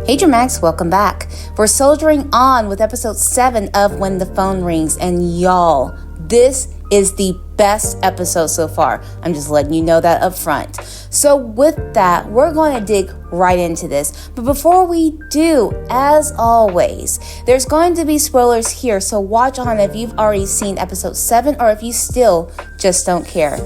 Hey Dramatics, welcome back. We're soldiering on with episode 7 of When the Phone Rings, and y'all, this is the best episode so far. I'm just letting you know that up front. So with that, we're going to dig right into this. But before we do, as always, there's going to be spoilers here, so watch on if you've already seen episode 7 or if you still just don't care.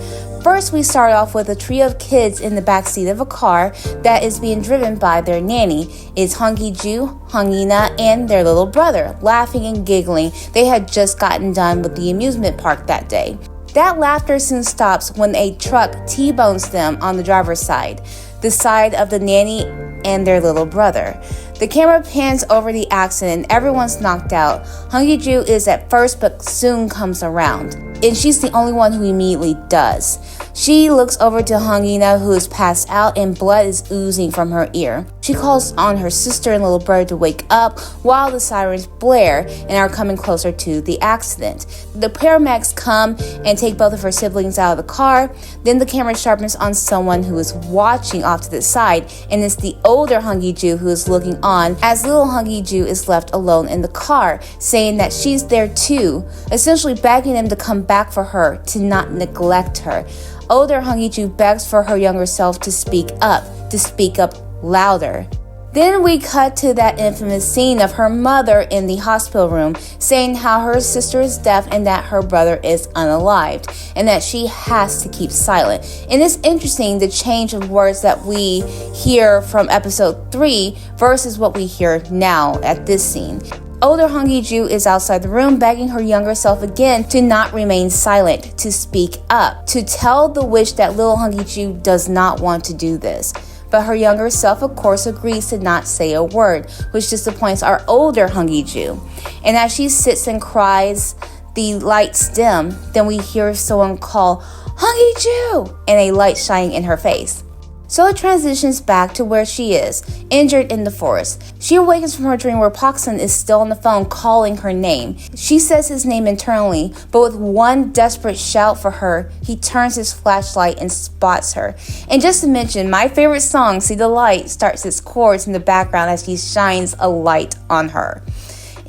First, we start off with a trio of kids in the backseat of a car that is being driven by their nanny. It's Hong-Ju, Hong-Ina, and their little brother, laughing and giggling. They had just gotten done with the amusement park that day. That laughter soon stops when a truck T-bones them on the driver's side, the side of the nanny and their little brother. The camera pans over the accident and everyone's knocked out. Hong-Ju is at first but soon comes around, and she's the only one who immediately does. She looks over to Hong-Ina, who is passed out and blood is oozing from her ear. She calls on her sister and little brother to wake up while the sirens blare and are coming closer to the accident. The paramedics come and take both of her siblings out of the car. Then the camera sharpens on someone who is watching off to the side, and it's the older Hong-Ju who is looking on as little Hong-Ju is left alone in the car, saying that she's there too, essentially begging them to come back for her, to not neglect her. Older Hong-Ju begs for her younger self to speak up louder. Then we cut to that infamous scene of her mother in the hospital room saying how her sister is deaf and that her brother is unalived and that she has to keep silent. And it's interesting the change of words that we hear from episode 3 versus what we hear now at this scene. Older Hong-Ju is outside the room begging her younger self again to not remain silent, to speak up, to tell the witch that little Hong-Ju does not want to do this. But her younger self, of course, agrees to not say a word, which disappoints our older Hong-Ju. And as she sits and cries, the lights dim, then we hear someone call, "Hong-Ju!" and a light shining in her face. So it transitions back to where she is, injured in the forest. She awakens from her dream where Pak-sun is still on the phone calling her name. She says his name internally, but with one desperate shout for her, he turns his flashlight and spots her. And just to mention, my favorite song, See the Light, starts its chords in the background as he shines a light on her.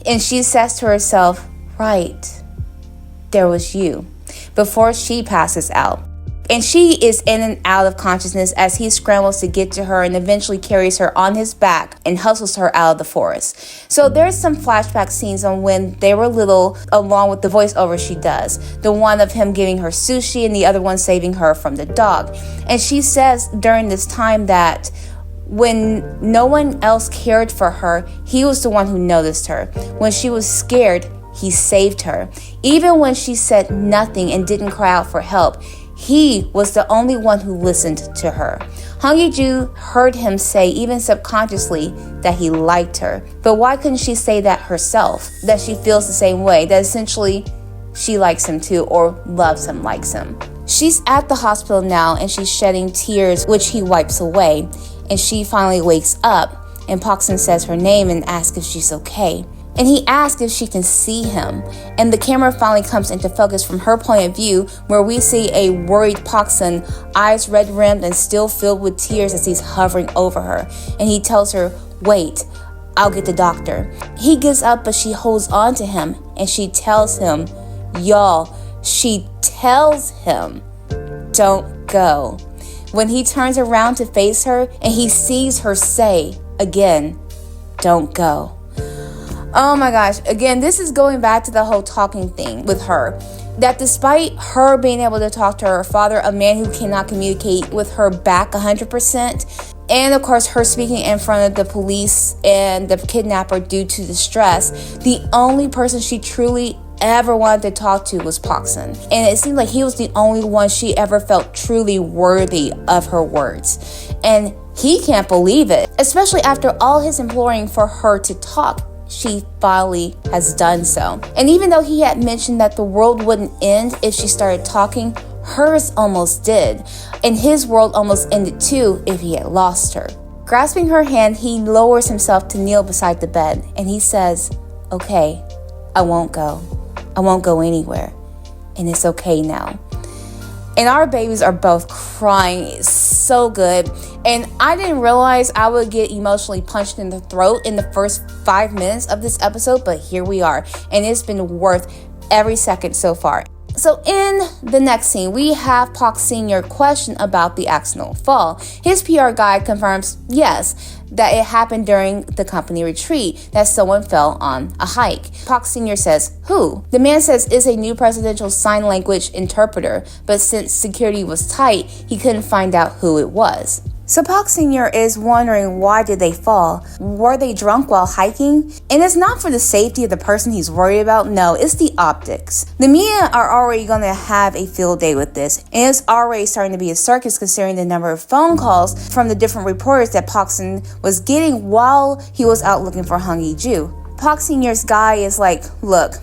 And she says to herself, "Right, there was you," before she passes out. And she is in and out of consciousness as he scrambles to get to her and eventually carries her on his back and hustles her out of the forest. So there's some flashback scenes on when they were little, along with the voiceover she does. The one of him giving her sushi and the other one saving her from the dog. And she says during this time that when no one else cared for her, he was the one who noticed her. When she was scared, he saved her. Even when she said nothing and didn't cry out for help, he was the only one who listened to her. Hong-Ju heard him say, even subconsciously, that he liked her. But why couldn't she say that herself? That she feels the same way, that essentially she likes him too, or loves him, likes him. She's at the hospital now and she's shedding tears, which he wipes away. And she finally wakes up and Pak-sun says her name and asks if she's okay. And he asks if she can see him. And the camera finally comes into focus from her point of view, where we see a worried Pak-sun, eyes red-rimmed and still filled with tears as he's hovering over her. And he tells her, "Wait, I'll get the doctor." He gets up, but she holds on to him and she tells him, y'all, she tells him, "Don't go." When he turns around to face her and he sees her say again, "Don't go." Oh my gosh, again, this is going back to the whole talking thing with her. That despite her being able to talk to her father, a man who cannot communicate with her back 100%, and of course her speaking in front of the police and the kidnapper due to the stress, the only person she truly ever wanted to talk to was Pak-sun. And it seemed like he was the only one she ever felt truly worthy of her words. And he can't believe it, especially after all his imploring for her to talk. She finally has done so. And even though he had mentioned that the world wouldn't end if she started talking, hers almost did. And his world almost ended too if he had lost her. Grasping her hand, he lowers himself to kneel beside the bed. And he says, "Okay, I won't go. I won't go anywhere. And it's okay now." And our babies are both crying. It's so good. And I didn't realize I would get emotionally punched in the throat in the first 5 minutes of this episode, but here we are. And it's been worth every second so far. So in the next scene, we have Park Sr. question about the accidental fall. His PR guy confirms, yes, that it happened during the company retreat, that someone fell on a hike. Park Sr. says, who? The man says it's a new presidential sign language interpreter, but since security was tight, he couldn't find out who it was. So Park Sr. is wondering, why did they fall? Were they drunk while hiking? And it's not for the safety of the person he's worried about. No, it's the optics. The media are already going to have a field day with this. And it's already starting to be a circus considering the number of phone calls from the different reporters that Park Sn was getting while he was out looking for Hong Yi-ju. Park Sr.'s guy is like, look,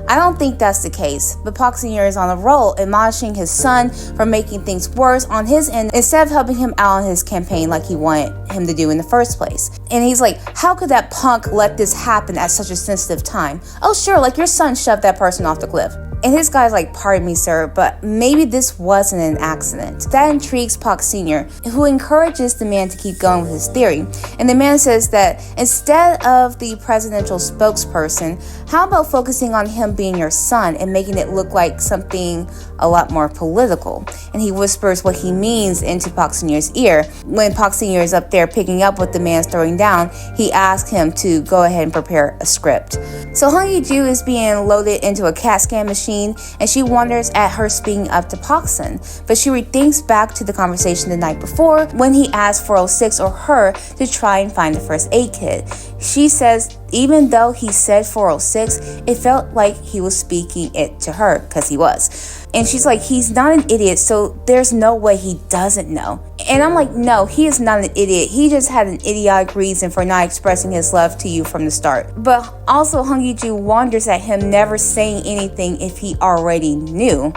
I don't think that's the case, but Park Sr. is on a roll, admonishing his son for making things worse on his end instead of helping him out on his campaign like he wanted him to do in the first place. And he's like, how could that punk let this happen at such a sensitive time? Oh sure, like your son shoved that person off the cliff. And his guy's like, pardon me, sir, but maybe this wasn't an accident. That intrigues Park Sr., who encourages the man to keep going with his theory. And the man says that instead of the presidential spokesperson, how about focusing on him being your son and making it look like something a lot more political? And he whispers what he means into Park Sr.'s ear. When Park Sr. is up there picking up what the man's throwing down, he asks him to go ahead and prepare a script. So Hong Yi-ju is being loaded into a CAT scan machine, and she wonders at her speaking up to Park Sn, but she rethinks back to the conversation the night before when he asked 406 or her to try and find the first aid kit. She says even though he said 406, it felt like he was speaking it to her, because he was. And she's like, he's not an idiot, so there's no way he doesn't know. And I'm like, no, he is not an idiot. He just had an idiotic reason for not expressing his love to you from the start. But also, Hong Yi-ju wonders at him never saying anything if he already knew.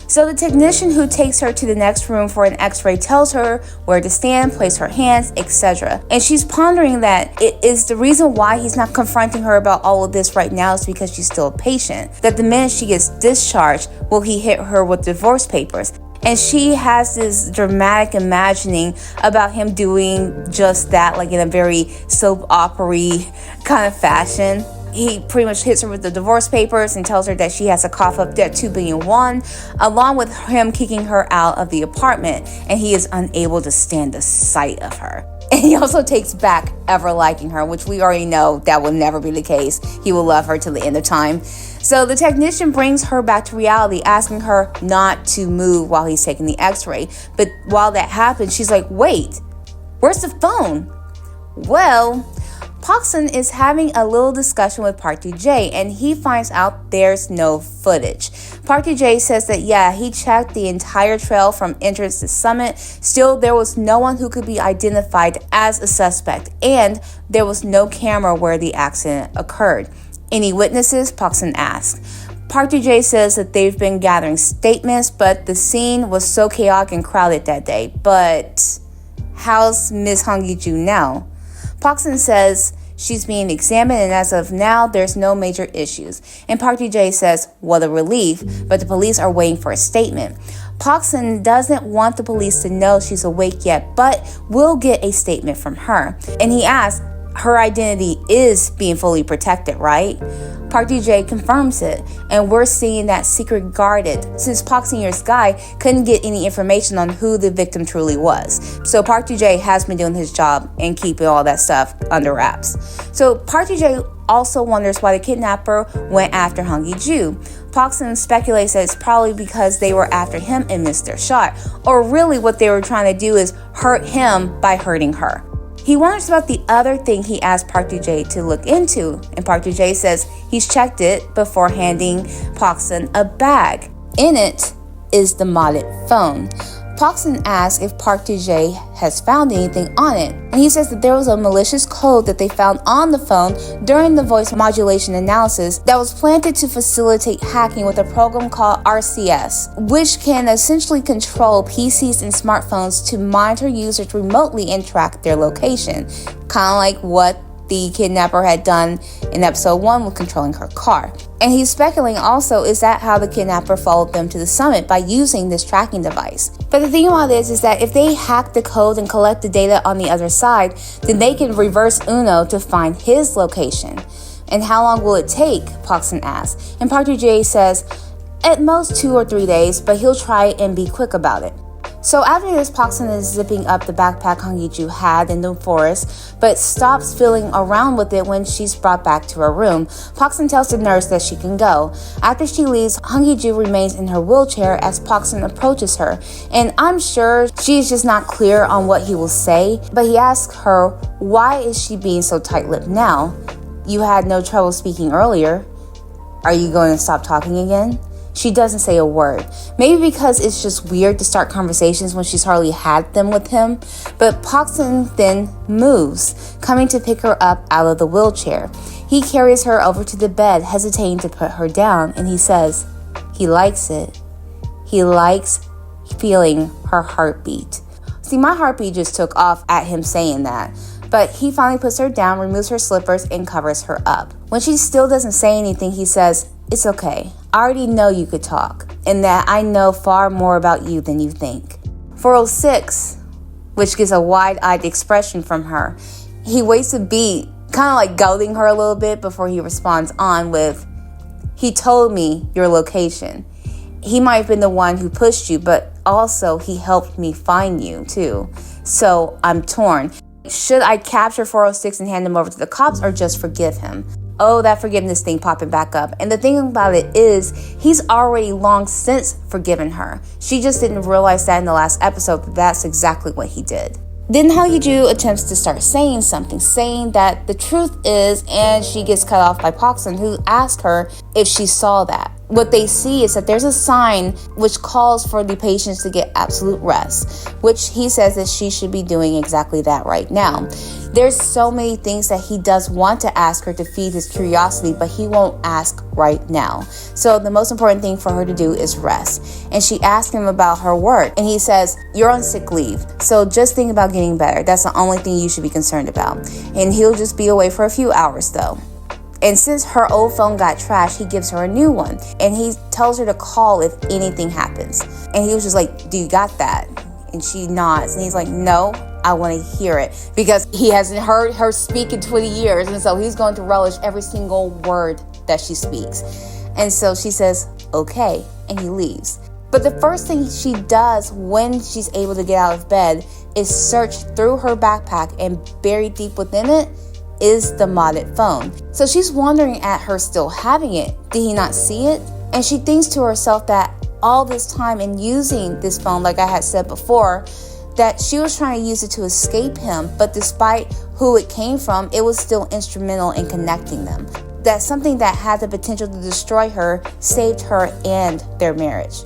So the technician who takes her to the next room for an x-ray tells her where to stand, place her hands, etc. And she's pondering that it is the reason why he's not confronting her about all of this right now is because she's still a patient. That the minute she gets discharged, will he hit her with divorce papers? And she has this dramatic imagining about him doing just that, like in a very soap opera-y kind of fashion. He pretty much hits her with the divorce papers and tells her that she has to cough up that 2 billion won, along with him kicking her out of the apartment, and he is unable to stand the sight of her. And he also takes back ever liking her, which we already know that will never be the case. He will love her till the end of time. So the technician brings her back to reality, asking her not to move while he's taking the x-ray. But while that happens, she's like, wait, where's the phone? Well, Park Sn is having a little discussion with Park Do-jae, and he finds out there's no footage. Park Do-jae says that yeah, he checked the entire trail from entrance to summit. Still, there was no one who could be identified as a suspect, and there was no camera where the accident occurred. Any witnesses? Park Sn asks. Park Do-jae says that they've been gathering statements, but the scene was so chaotic and crowded that day. But how's Ms. Hong Yi-ju now? Park Sn says she's being examined, and as of now, there's no major issues. And Park Do-jae says, what a relief, but the police are waiting for a statement. Park Sn doesn't want the police to know she's awake yet, but will get a statement from her. And he asks, her identity is being fully protected, right? Park Do-jae confirms it, and we're seeing that secret guarded since Park Sr.'s guy couldn't get any information on who the victim truly was. So Park Do-jae has been doing his job and keeping all that stuff under wraps. So Park Do-jae also wonders why the kidnapper went after Hong Yi-ju. Park Sn speculates that it's probably because they were after him and missed their shot, or really what they were trying to do is hurt him by hurting her. He wonders about the other thing he asked Park Do-jae to look into, and Park Do-jae says he's checked it before handing Park Sn a bag. In it is the modded phone. Park Sn asks if Park Do-jae has found anything on it, and he says that there was a malicious code that they found on the phone during the voice modulation analysis that was planted to facilitate hacking with a program called RCS, which can essentially control PCs and smartphones to monitor users remotely and track their location, kind of like what the kidnapper had done in episode 1 with controlling her car. And he's speculating also, is that how the kidnapper followed them to the summit, by using this tracking device? But the thing about it is that if they hack the code and collect the data on the other side, then they can reverse Uno to find his location. And how long will it take? Poxon asks. And Park Jae says, at most 2 or 3 days, but he'll try and be quick about it. So after this, Poxon is zipping up the backpack Hong Hee-ju had in the forest, but stops fiddling around with it when she's brought back to her room. Poxon tells the nurse that she can go. After she leaves, Hong Hee-ju remains in her wheelchair as Poxon approaches her, and I'm sure she's just not clear on what he will say, but he asks her, why is she being so tight-lipped now? You had no trouble speaking earlier. Are you going to stop talking again? She doesn't say a word. Maybe because it's just weird to start conversations when she's hardly had them with him. But Poxon then moves, coming to pick her up out of the wheelchair. He carries her over to the bed, hesitating to put her down, and he says he likes it. He likes feeling her heartbeat. See, my heartbeat just took off at him saying that. But he finally puts her down, removes her slippers, and covers her up. When she still doesn't say anything, he says, it's okay. I already know you could talk, and that I know far more about you than you think. 406, which gives a wide-eyed expression from her. He waits a beat, kind of like goading her a little bit before he responds on with, he told me your location. He might have been the one who pushed you, but also he helped me find you too. So I'm torn. Should I capture 406 and hand him over to the cops, or just forgive him? Oh, that forgiveness thing popping back up. And the thing about it is, he's already long since forgiven her. She just didn't realize that in the last episode, that that's exactly what he did. Then Hong Hee-ju attempts to start saying something, saying that the truth is, and she gets cut off by Poxon, who asked her if she saw that. What they see is that there's a sign which calls for the patients to get absolute rest, which he says that she should be doing exactly that right now. There's so many things that he does want to ask her to feed his curiosity, but he won't ask right now. So the most important thing for her to do is rest. And she asks him about her work, and he says, you're on sick leave, so just think about getting better. That's the only thing you should be concerned about. And he'll just be away for a few hours though. And since her old phone got trashed, he gives her a new one. And he tells her to call if anything happens. And he was just like, do you got that? And she nods. And he's like, no, I want to hear it. Because he hasn't heard her speak in 20 years. And so he's going to relish every single word that she speaks. And so she says, okay. And he leaves. But the first thing she does when she's able to get out of bed is search through her backpack, and buried deep within it is the modded phone. So she's wondering at her still having it. Did he not see it? And she thinks to herself that all this time in using this phone, like I had said before, that she was trying to use it to escape him, but despite who it came from, it was still instrumental in connecting them. That something that had the potential to destroy her saved her and their marriage.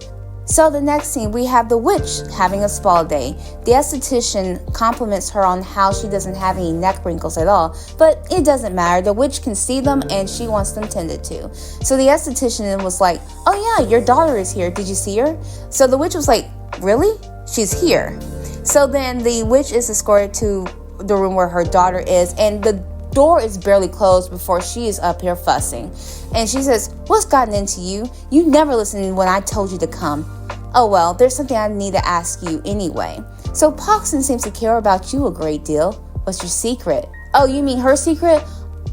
So the next scene, we have the witch having a spa day. The esthetician compliments her on how she doesn't have any neck wrinkles at all, but it doesn't matter. The witch can see them and she wants them tended to. So the esthetician was like, oh yeah, your daughter is here. Did you see her? So the witch was like, really? She's here. So then the witch is escorted to the room where her daughter is, and the door is barely closed before she is up here fussing. And she says, what's gotten into you? You never listened when I told you to come. Oh well, there's something I need to ask you anyway. So Poxon seems to care about you a great deal. What's your secret? Oh, you mean her secret?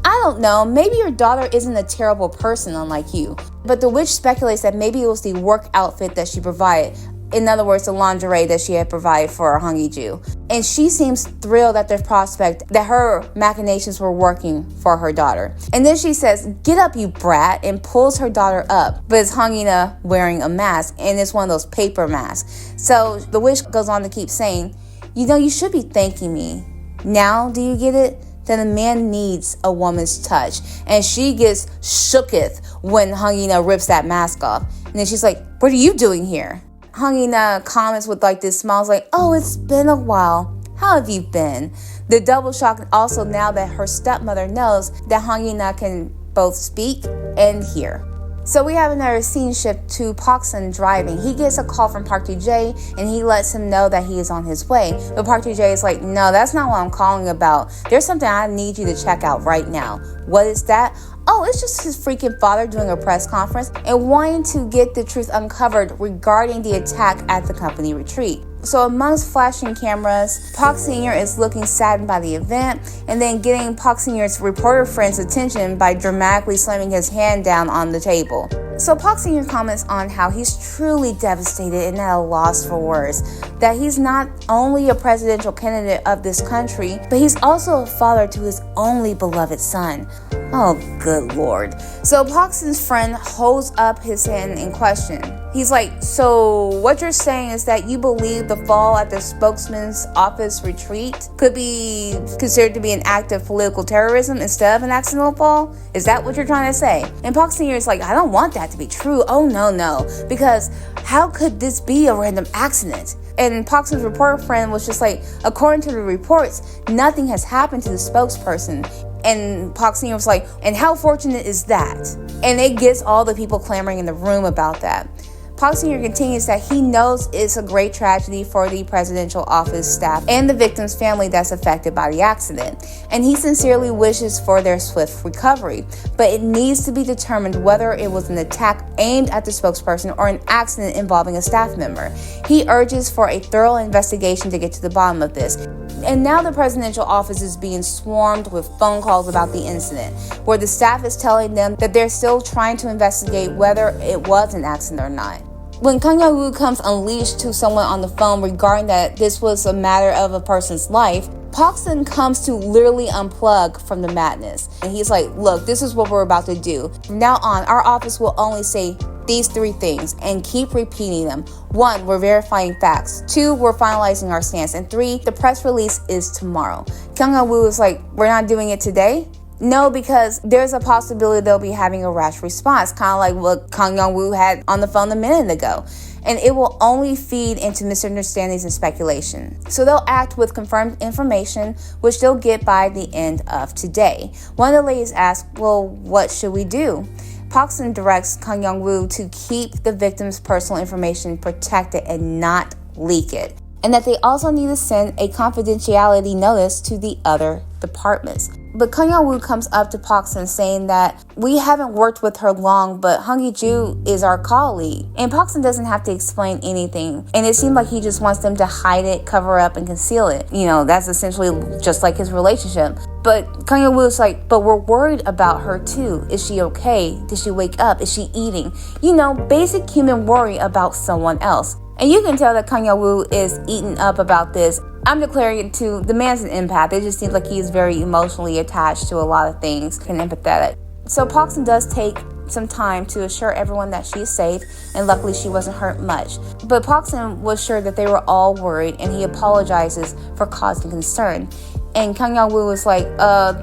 I don't know. Maybe your daughter isn't a terrible person unlike you. But the witch speculates that maybe it was the work outfit that she provided. In other words, the lingerie that she had provided for Hong Hee-ju. And she seems thrilled at the prospect that her machinations were working for her daughter. And then she says, get up, you brat, and pulls her daughter up. But it's Hong Hee-na wearing a mask, and it's one of those paper masks. So the witch goes on to keep saying, you know, you should be thanking me. Now, do you get it? That a man needs a woman's touch. And she gets shooketh when Hong Hee-na rips that mask off. And then she's like, what are you doing here? Hong Hee-na comments with like this smile, like, oh, it's been a while. How have you been? The double shock also now that her stepmother knows that Hong Hee-na can both speak and hear. So we have another scene shift to Park Sun driving. He gets a call from Park Tae-jae and he lets him know that he is on his way. But Park Tae-jae is like, no, that's not what I'm calling about. There's something I need you to check out right now. What is that? Oh, it's just his freaking father doing a press conference and wanting to get the truth uncovered regarding the attack at the company retreat. So amongst flashing cameras, Park Sr. is looking saddened by the event and then getting Park Sr.'s reporter friend's attention by dramatically slamming his hand down on the table. So Park Sr. comments on how he's truly devastated and at a loss for words, that he's not only a presidential candidate of this country, but he's also a father to his only beloved son. Oh, good Lord. So Park Sun's friend holds up his hand in question. He's like, so what you're saying is that you believe the fall at the spokesman's office retreat could be considered to be an act of political terrorism instead of an accidental fall? Is that what you're trying to say? And Park Sr. is like, I don't want that to be true. Oh, no. Because how could this be a random accident? And Park Sun's reporter friend was just like, according to the reports, nothing has happened to the spokesperson. And Park Sr. was like, and how fortunate is that? And it gets all the people clamoring in the room about that. Park Sr. continues that he knows it's a great tragedy for the presidential office staff and the victim's family that's affected by the accident. And he sincerely wishes for their swift recovery. But it needs to be determined whether it was an attack aimed at the spokesperson or an accident involving a staff member. He urges for a thorough investigation to get to the bottom of this. And now the presidential office is being swarmed with phone calls about the incident, where the staff is telling them that they're still trying to investigate whether it was an accident or not. When Kang Young-woo comes unleashed to someone on the phone regarding that this was a matter of a person's life, Park Sun comes to literally unplug from the madness. And he's like, look, this is what we're about to do. From now on, our office will only say these 3 things and keep repeating them. 1, we're verifying facts. 2, we're finalizing our stance. And 3, the press release is tomorrow. Kang Young-woo is like, we're not doing it today? No, because there's a possibility they'll be having a rash response, kind of like what Kang Young-woo had on the phone a minute ago. And it will only feed into misunderstandings and speculation. So they'll act with confirmed information, which they'll get by the end of today. One of the ladies asked, well, what should we do? Park Sun directs Kang Young-woo to keep the victim's personal information protected and not leak it. And that they also need to send a confidentiality notice to the other departments. But Kang Young-woo comes up to Park Sun saying that we haven't worked with her long, but Hong Hee-ju is our colleague. And Park Sun doesn't have to explain anything. And it seems like he just wants them to hide it, cover up, and conceal it. You know, that's essentially just like his relationship. But Kang Young-woo is like, but we're worried about her too. Is she okay? Did she wake up? Is she eating? You know, basic human worry about someone else. And you can tell that Kang Young-woo is eaten up about this. I'm declaring it too, the man's an empath. It just seems like he's very emotionally attached to a lot of things and empathetic. So Park Sun does take some time to assure everyone that she's safe, and luckily she wasn't hurt much. But Park Sun was sure that they were all worried, and he apologizes for causing concern. And Kang Young-woo was like,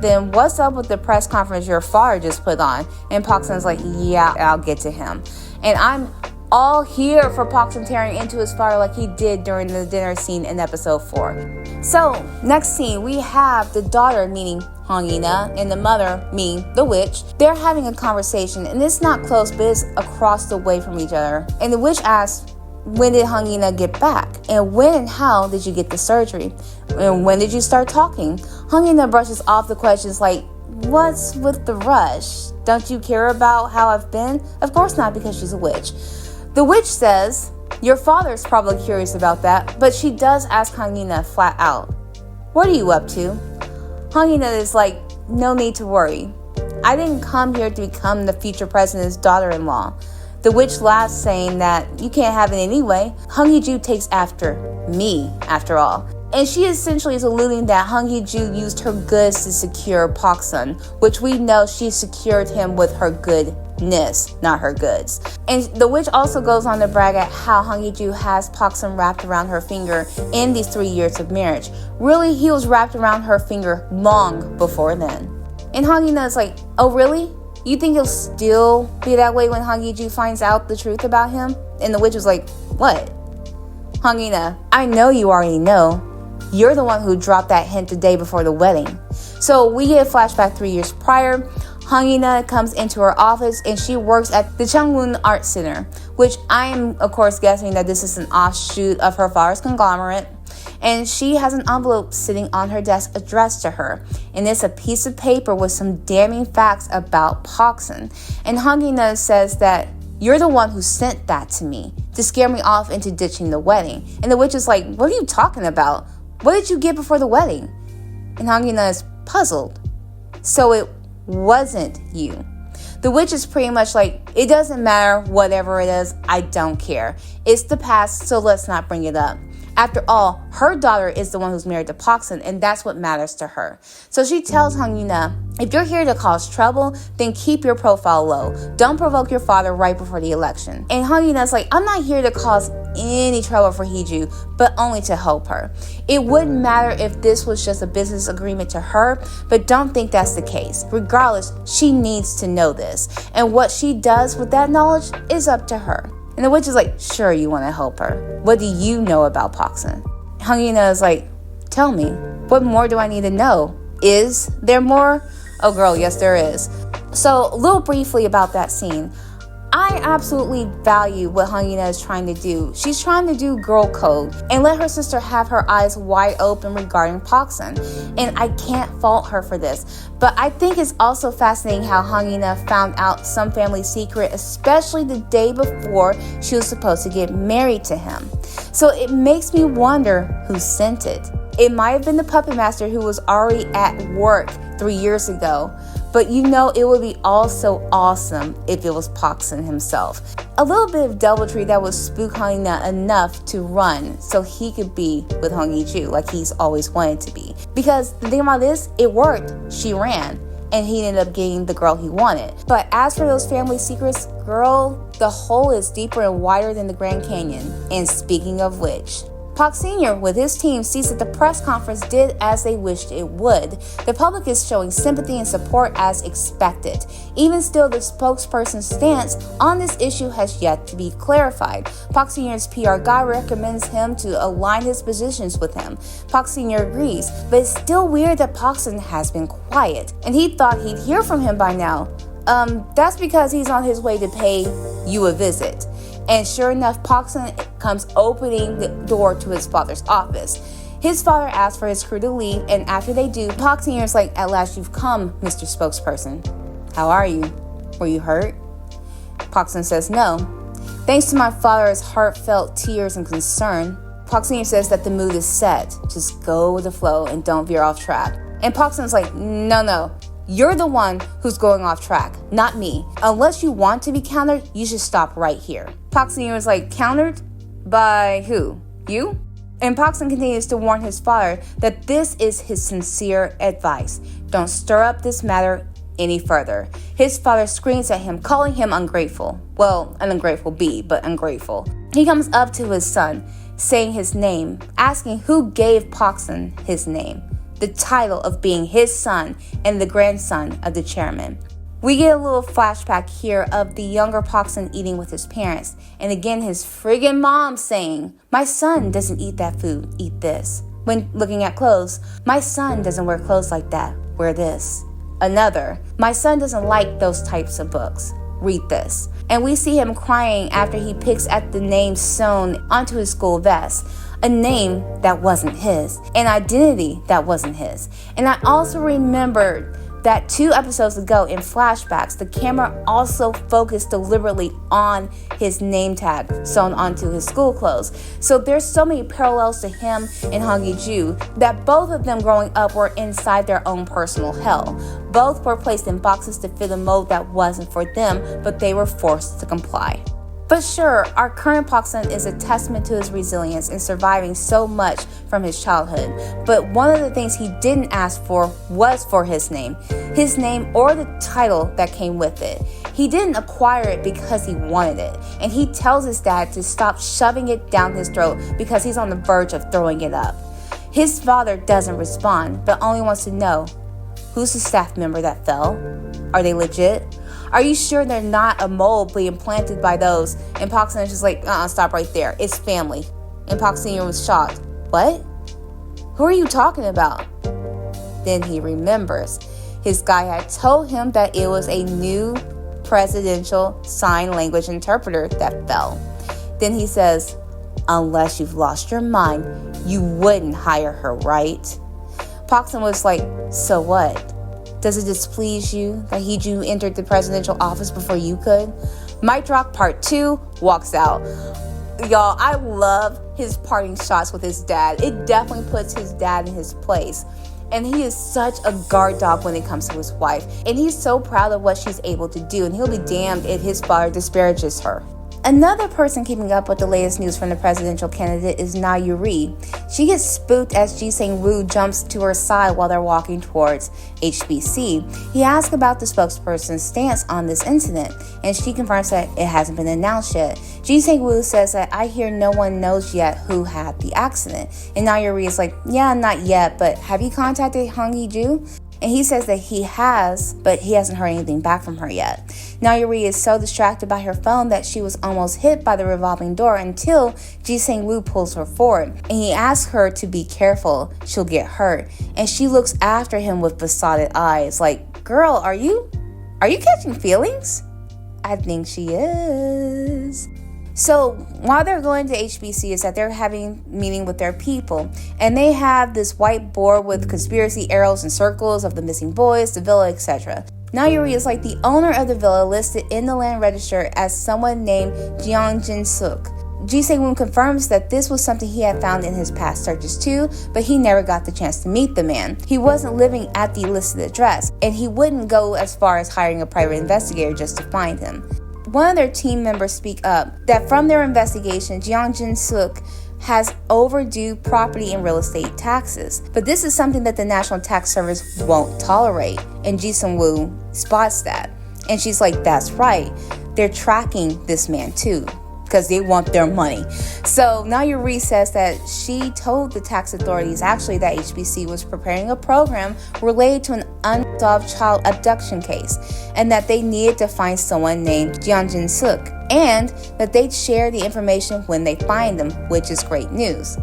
then what's up with the press conference your father just put on? And Park Sun's like, yeah, I'll get to him. And I'm all here for Park Sun tearing into his father like he did during the dinner scene in episode 4. So, next scene, we have the daughter, meaning Hong Ina, and the mother, meaning the witch. They're having a conversation, and it's not close, but it's across the way from each other. And the witch asks, when did Hong Ina get back? And when and how did you get the surgery? And when did you start talking? Hong Ina brushes off the questions like, what's with the rush? Don't you care about how I've been? Of course not, because she's a witch. The witch says, your father's probably curious about that, but she does ask Hong Ina flat out, what are you up to? Hong Ina is like, no need to worry. I didn't come here to become the future president's daughter-in-law. The witch laughs, saying that you can't have it anyway. Hong Hee-ju takes after me, after all. And she essentially is alluding that Hong Hee-ju used her goods to secure Park Sun, which we know she secured him with her goodness, not her goods. And the witch also goes on to brag at how Hong Hee-ju has Park Sun wrapped around her finger in these 3 years of marriage. Really, he was wrapped around her finger long before then. And Hong Ina is like, oh really? You think he'll still be that way when Hong Hee-ju finds out the truth about him? And the witch was like, what? Hong Ina, I know you already know. You're the one who dropped that hint the day before the wedding. So we get a flashback 3 years prior. Hangina comes into her office and she works at the Changwon Art Center, which I am, of course, guessing that this is an offshoot of her father's conglomerate. And she has an envelope sitting on her desk addressed to her. And it's a piece of paper with some damning facts about Pokson. And Hangina says that you're the one who sent that to me to scare me off into ditching the wedding. And the witch is like, what are you talking about? What did you get before the wedding? And Hangina is puzzled. So it wasn't you. The witch is pretty much like, it doesn't matter, whatever it is, I don't care. It's the past, so let's not bring it up. After all, her daughter is the one who's married to Pokson, and that's what matters to her. So she tells Hangina, if you're here to cause trouble, then keep your profile low. Don't provoke your father right before the election. And Hangina's like, I'm not here to cause any trouble for Heeju, but only to help her. It wouldn't matter if this was just a business agreement to her, but don't think that's the case. Regardless, she needs to know this. And what she does with that knowledge is up to her. And the witch is like, sure, you want to help her. What do you know about Pokson? Hangina is like, tell me, what more do I need to know? Is there more? Oh girl, yes there is. So a little briefly about that scene. I absolutely value what Hangina is trying to do. She's trying to do girl code and let her sister have her eyes wide open regarding Pokson. And I can't fault her for this. But I think it's also fascinating how Hangina found out some family secret, especially the day before she was supposed to get married to him. So it makes me wonder who sent it. It might have been the puppet master who was already at work 3 years ago. But you know it would be also awesome if it was Pokson himself. A little bit of doubletry that would spook Hangina enough to run so he could be with Hong Yi-ju like he's always wanted to be. Because the thing about this, it worked. She ran. And he ended up getting the girl he wanted. But as for those family secrets, girl, the hole is deeper and wider than the Grand Canyon. And speaking of which, Park Sr. with his team sees that the press conference did as they wished it would. The public is showing sympathy and support as expected. Even still, the spokesperson's stance on this issue has yet to be clarified. Park Sr.'s PR guy recommends him to align his positions with him. Park Sr. agrees, but it's still weird that Pokson has been quiet, and he thought he'd hear from him by now. That's because he's on his way to pay you a visit. And sure enough, Pokson comes opening the door to his father's office. His father asks for his crew to leave, and after they do, Park Sr. is like, at last you've come, Mr. Spokesperson. How are you? Were you hurt? Pokson says no. Thanks to my father's heartfelt tears and concern, Park Sr. says that the mood is set. Just go with the flow and don't veer off track. And Pokson's like, no. You're the one who's going off track, not me. Unless you want to be countered, you should stop right here. Pokson was like, countered? By who? You? And Pokson continues to warn his father that this is his sincere advice. Don't stir up this matter any further. His father screams at him, calling him ungrateful. Well, an ungrateful bee, but ungrateful. He comes up to his son, saying his name, asking who gave Pokson his name. The title of being his son and the grandson of the chairman. We get a little flashback here of the younger Pokson eating with his parents, and again his friggin' mom saying, my son doesn't eat that food, eat this. When looking at clothes, my son doesn't wear clothes like that, wear this. Another, my son doesn't like those types of books, read this. And we see him crying after he picks at the name sewn onto his school vest. A name that wasn't his, an identity that wasn't his. And I also remembered that 2 episodes ago in flashbacks, the camera also focused deliberately on his name tag sewn onto his school clothes. So there's so many parallels to him and Hong Yi-ju that both of them growing up were inside their own personal hell. Both were placed in boxes to fit a mold that wasn't for them, but they were forced to comply. But sure, our current Pokson is a testament to his resilience in surviving so much from his childhood. But one of the things he didn't ask for was for his name or the title that came with it. He didn't acquire it because he wanted it. And he tells his dad to stop shoving it down his throat because he's on the verge of throwing it up. His father doesn't respond, but only wants to know, who's the staff member that fell? Are they legit? Are you sure they're not a mold being planted by those? And Pokson is just like, stop right there. It's family. And Park Sr. was shocked. What? Who are you talking about? Then he remembers. His guy had told him that it was a new presidential sign language interpreter that fell. Then he says, unless you've lost your mind, you wouldn't hire her, right? Paxton was like, so what? Does it displease you that you entered the presidential office before you could? Mic drop part 2, walks out. Y'all, I love his parting shots with his dad. It definitely puts his dad in his place. And he is such a guard dog when it comes to his wife. And he's so proud of what she's able to do. And he'll be damned if his father disparages her. Another person keeping up with the latest news from the presidential candidate is Na Yuri. She gets spooked as Ji Sang-woo jumps to her side while they're walking towards HBC. He asks about the spokesperson's stance on this incident, and she confirms that it hasn't been announced yet. Ji Sang-woo says that I hear no one knows yet who had the accident. And Na Yuri is like, yeah, not yet, but have you contacted Hong Hee-ju? And he says that he has, but he hasn't heard anything back from her yet. Na Yuri is so distracted by her phone that she was almost hit by the revolving door until Ji Sang-woo pulls her forward. And he asks her to be careful, she'll get hurt. And she looks after him with besotted eyes like, girl, are you catching feelings? I think she is. So while they're going to HBC, is that they're having a meeting with their people, and they have this whiteboard with conspiracy arrows and circles of the missing boys, the villa, etc. Na Yuri is like the owner of the villa listed in the land register as someone named Jeong Jin-suk. Ji Sang-woo confirms that this was something he had found in his past searches too, but he never got the chance to meet the man. He wasn't living at the listed address, and he wouldn't go as far as hiring a private investigator just to find him. One of their team members speak up that from their investigation, Jeong Jin-suk has overdue property and real estate taxes. But this is something that the National Tax Service won't tolerate. And Ji Sang-woo spots that. And she's like, that's right. They're tracking this man too, because they want their money. So Na Yuri says that she told the tax authorities actually that HBC was preparing a program related to an unsolved child abduction case, and that they needed to find someone named Jeong Jin-suk, and that they'd share the information when they find them, which is great news.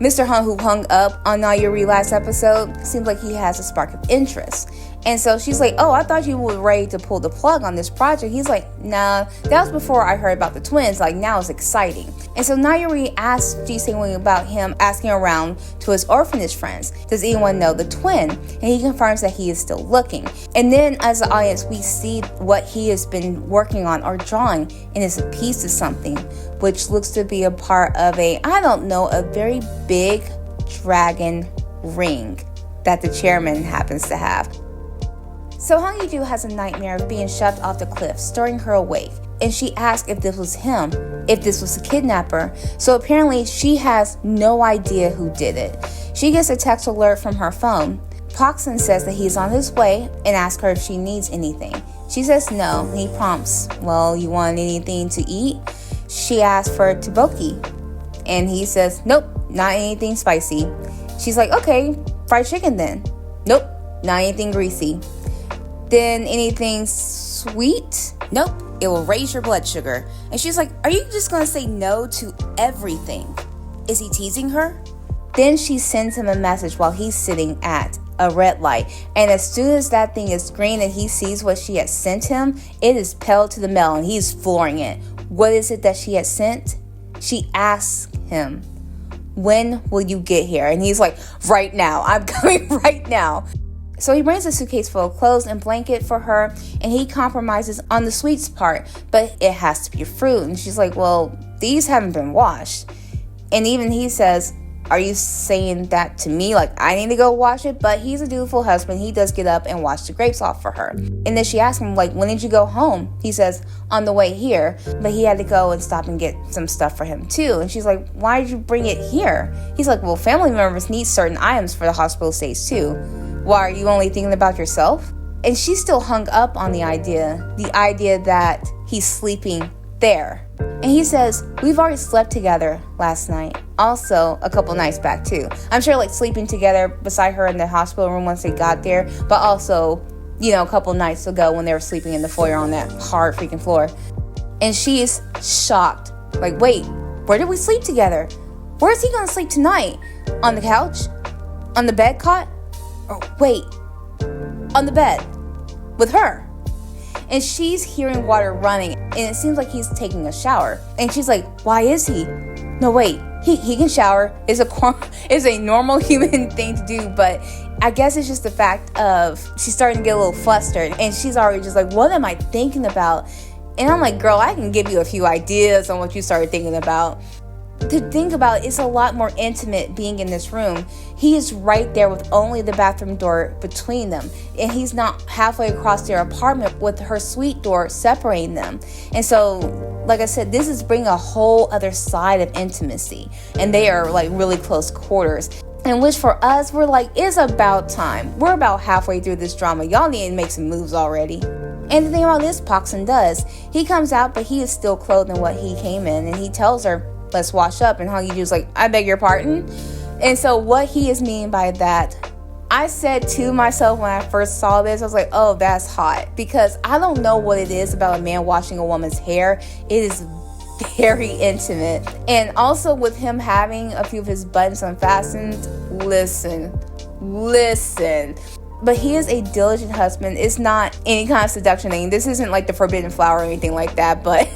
Mr. Hung, who hung up on Na Yuri last episode, seems like he has a spark of interest. And so she's like, oh, I thought you were ready to pull the plug on this project. He's like, nah, that was before I heard about the twins. Like, now it's exciting. And so Na Yuri asks Ji Sang-woo about him asking around to his orphanage friends. Does anyone know the twin? And he confirms that he is still looking. And then as the audience, we see what he has been working on or drawing. And it's a piece of something, which looks to be a part of a very big dragon ring that the chairman happens to have. So Hong Hee-ju has a nightmare of being shoved off the cliff, stirring her awake. And she asks if this was him, if this was a kidnapper. So apparently she has no idea who did it. She gets a text alert from her phone. Paxton says that he's on his way and asks her if she needs anything. She says no. He prompts, well, you want anything to eat? She asks for tteokbokki. And he says, nope, not anything spicy. She's like, okay, fried chicken then. Nope, not anything greasy. Then anything sweet? Nope, it will raise your blood sugar. And she's like, are you just going to say no to everything? Is he teasing her? Then she sends him a message while he's sitting at a red light. And as soon as that thing is green and he sees what she has sent him, it is pedal to the metal and he's flooring it. What is it that she had sent? She asks him, when will you get here? And he's like, right now. I'm coming right now. So he brings a suitcase full of clothes and blanket for her, and he compromises on the sweets part, but it has to be fruit. And she's like, well, these haven't been washed. And even he says, are you saying that to me? Like, I need to go wash it? But he's a dutiful husband. He does get up and wash the grapes off for her. And then she asks him, like, when did you go home? He says, on the way here. But he had to go and stop and get some stuff for him, too. And she's like, why did you bring it here? He's like, well, family members need certain items for the hospital stays, too. Why, are you only thinking about yourself? And she's still hung up on the idea that he's sleeping there. And he says, we've already slept together last night. Also, a couple nights back, too. I'm sure, like, sleeping together beside her in the hospital room once they got there. But also, a couple nights ago when they were sleeping in the foyer on that hard freaking floor. And she's shocked. Like, wait, where did we sleep together? Where is he going to sleep tonight? On the couch? On the bed cot? or wait, on the bed with her. And she's hearing water running, and it seems like he's taking a shower. And she's like, why is he? No, wait, he can shower. It's a normal human thing to do, but I guess it's just the fact of she's starting to get a little flustered, and she's already just like, what am I thinking about? And I'm like, girl, I can give you a few ideas on what you started thinking about. To think about, it's a lot more intimate being in this room. He is right there with only the bathroom door between them, and he's not halfway across their apartment with her suite door separating them. And so, like I said, this is bringing a whole other side of intimacy, and they are like really close quarters. And which for us, we're like, it's about time. We're about halfway through this drama. Y'all need to make some moves already. And the thing about this, Poxon does. He comes out, but he is still clothed in what he came in, and he tells her, let's wash up. And Honeydew like, I beg your pardon. And so what he is meaning by that, I said to myself when I first saw this, I was like, oh, that's hot. Because I don't know what it is about a man washing a woman's hair. It is very intimate. And also with him having a few of his buttons unfastened, listen. But he is a diligent husband. It's not any kind of seduction thing. This isn't like the forbidden flower or anything like that, but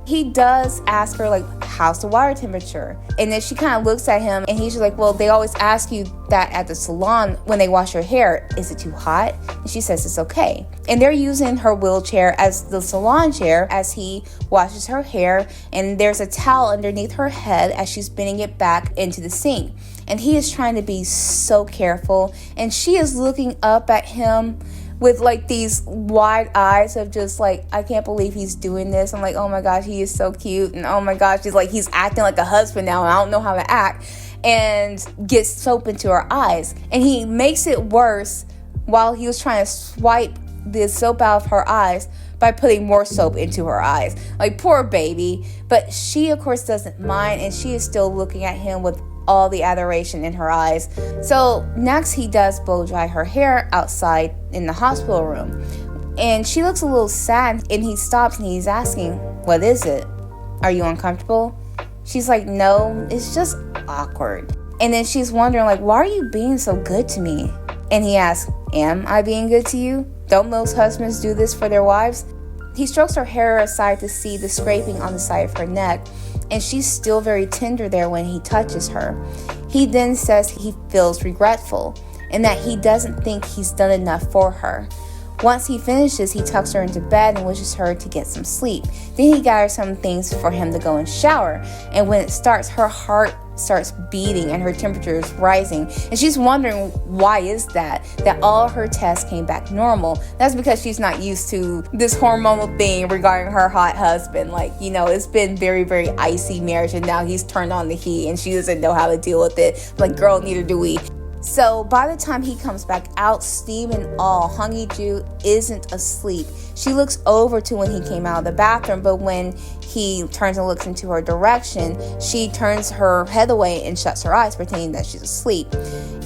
he does ask her, like, how's the water temperature? And then she kind of looks at him, and he's just like, well, they always ask you that at the salon when they wash your hair. Is it too hot? And she says it's okay. And they're using her wheelchair as the salon chair as he washes her hair, and there's a towel underneath her head as she's bending it back into the sink. And he is trying to be so careful, and she is looking up at him with like these wide eyes of just like, I can't believe he's doing this. I'm like, oh my gosh, he is so cute. And oh my gosh, he's acting like a husband now, and I don't know how to act. And gets soap into her eyes. And he makes it worse while he was trying to swipe the soap out of her eyes by putting more soap into her eyes. Like, poor baby. But she, of course, doesn't mind, and she is still looking at him with all the adoration in her eyes. So next he does blow dry her hair outside in the hospital room, and she looks a little sad, and he stops and he's asking, what is it? Are you uncomfortable? She's like, no, it's just awkward. And then she's wondering, like, why are you being so good to me? And he asks, am I being good to you? Don't most husbands do this for their wives? He strokes her hair aside to see the scraping on the side of her neck, and she's still very tender there when he touches her. He then says he feels regretful and that he doesn't think he's done enough for her. Once he finishes, he tucks her into bed and wishes her to get some sleep. Then he gathers some things for him to go and shower. And when it starts, her heart starts beating and her temperature is rising. And she's wondering, why is that? That all her tests came back normal. That's because she's not used to this hormonal thing regarding her hot husband. Like, it's been very, very icy marriage, and now he's turned on the heat and she doesn't know how to deal with it. Like, girl, neither do we. So by the time he comes back out, steam and all, Honeydew isn't asleep. She looks over to when he came out of the bathroom, but when he turns and looks into her direction, she turns her head away and shuts her eyes, pretending that she's asleep.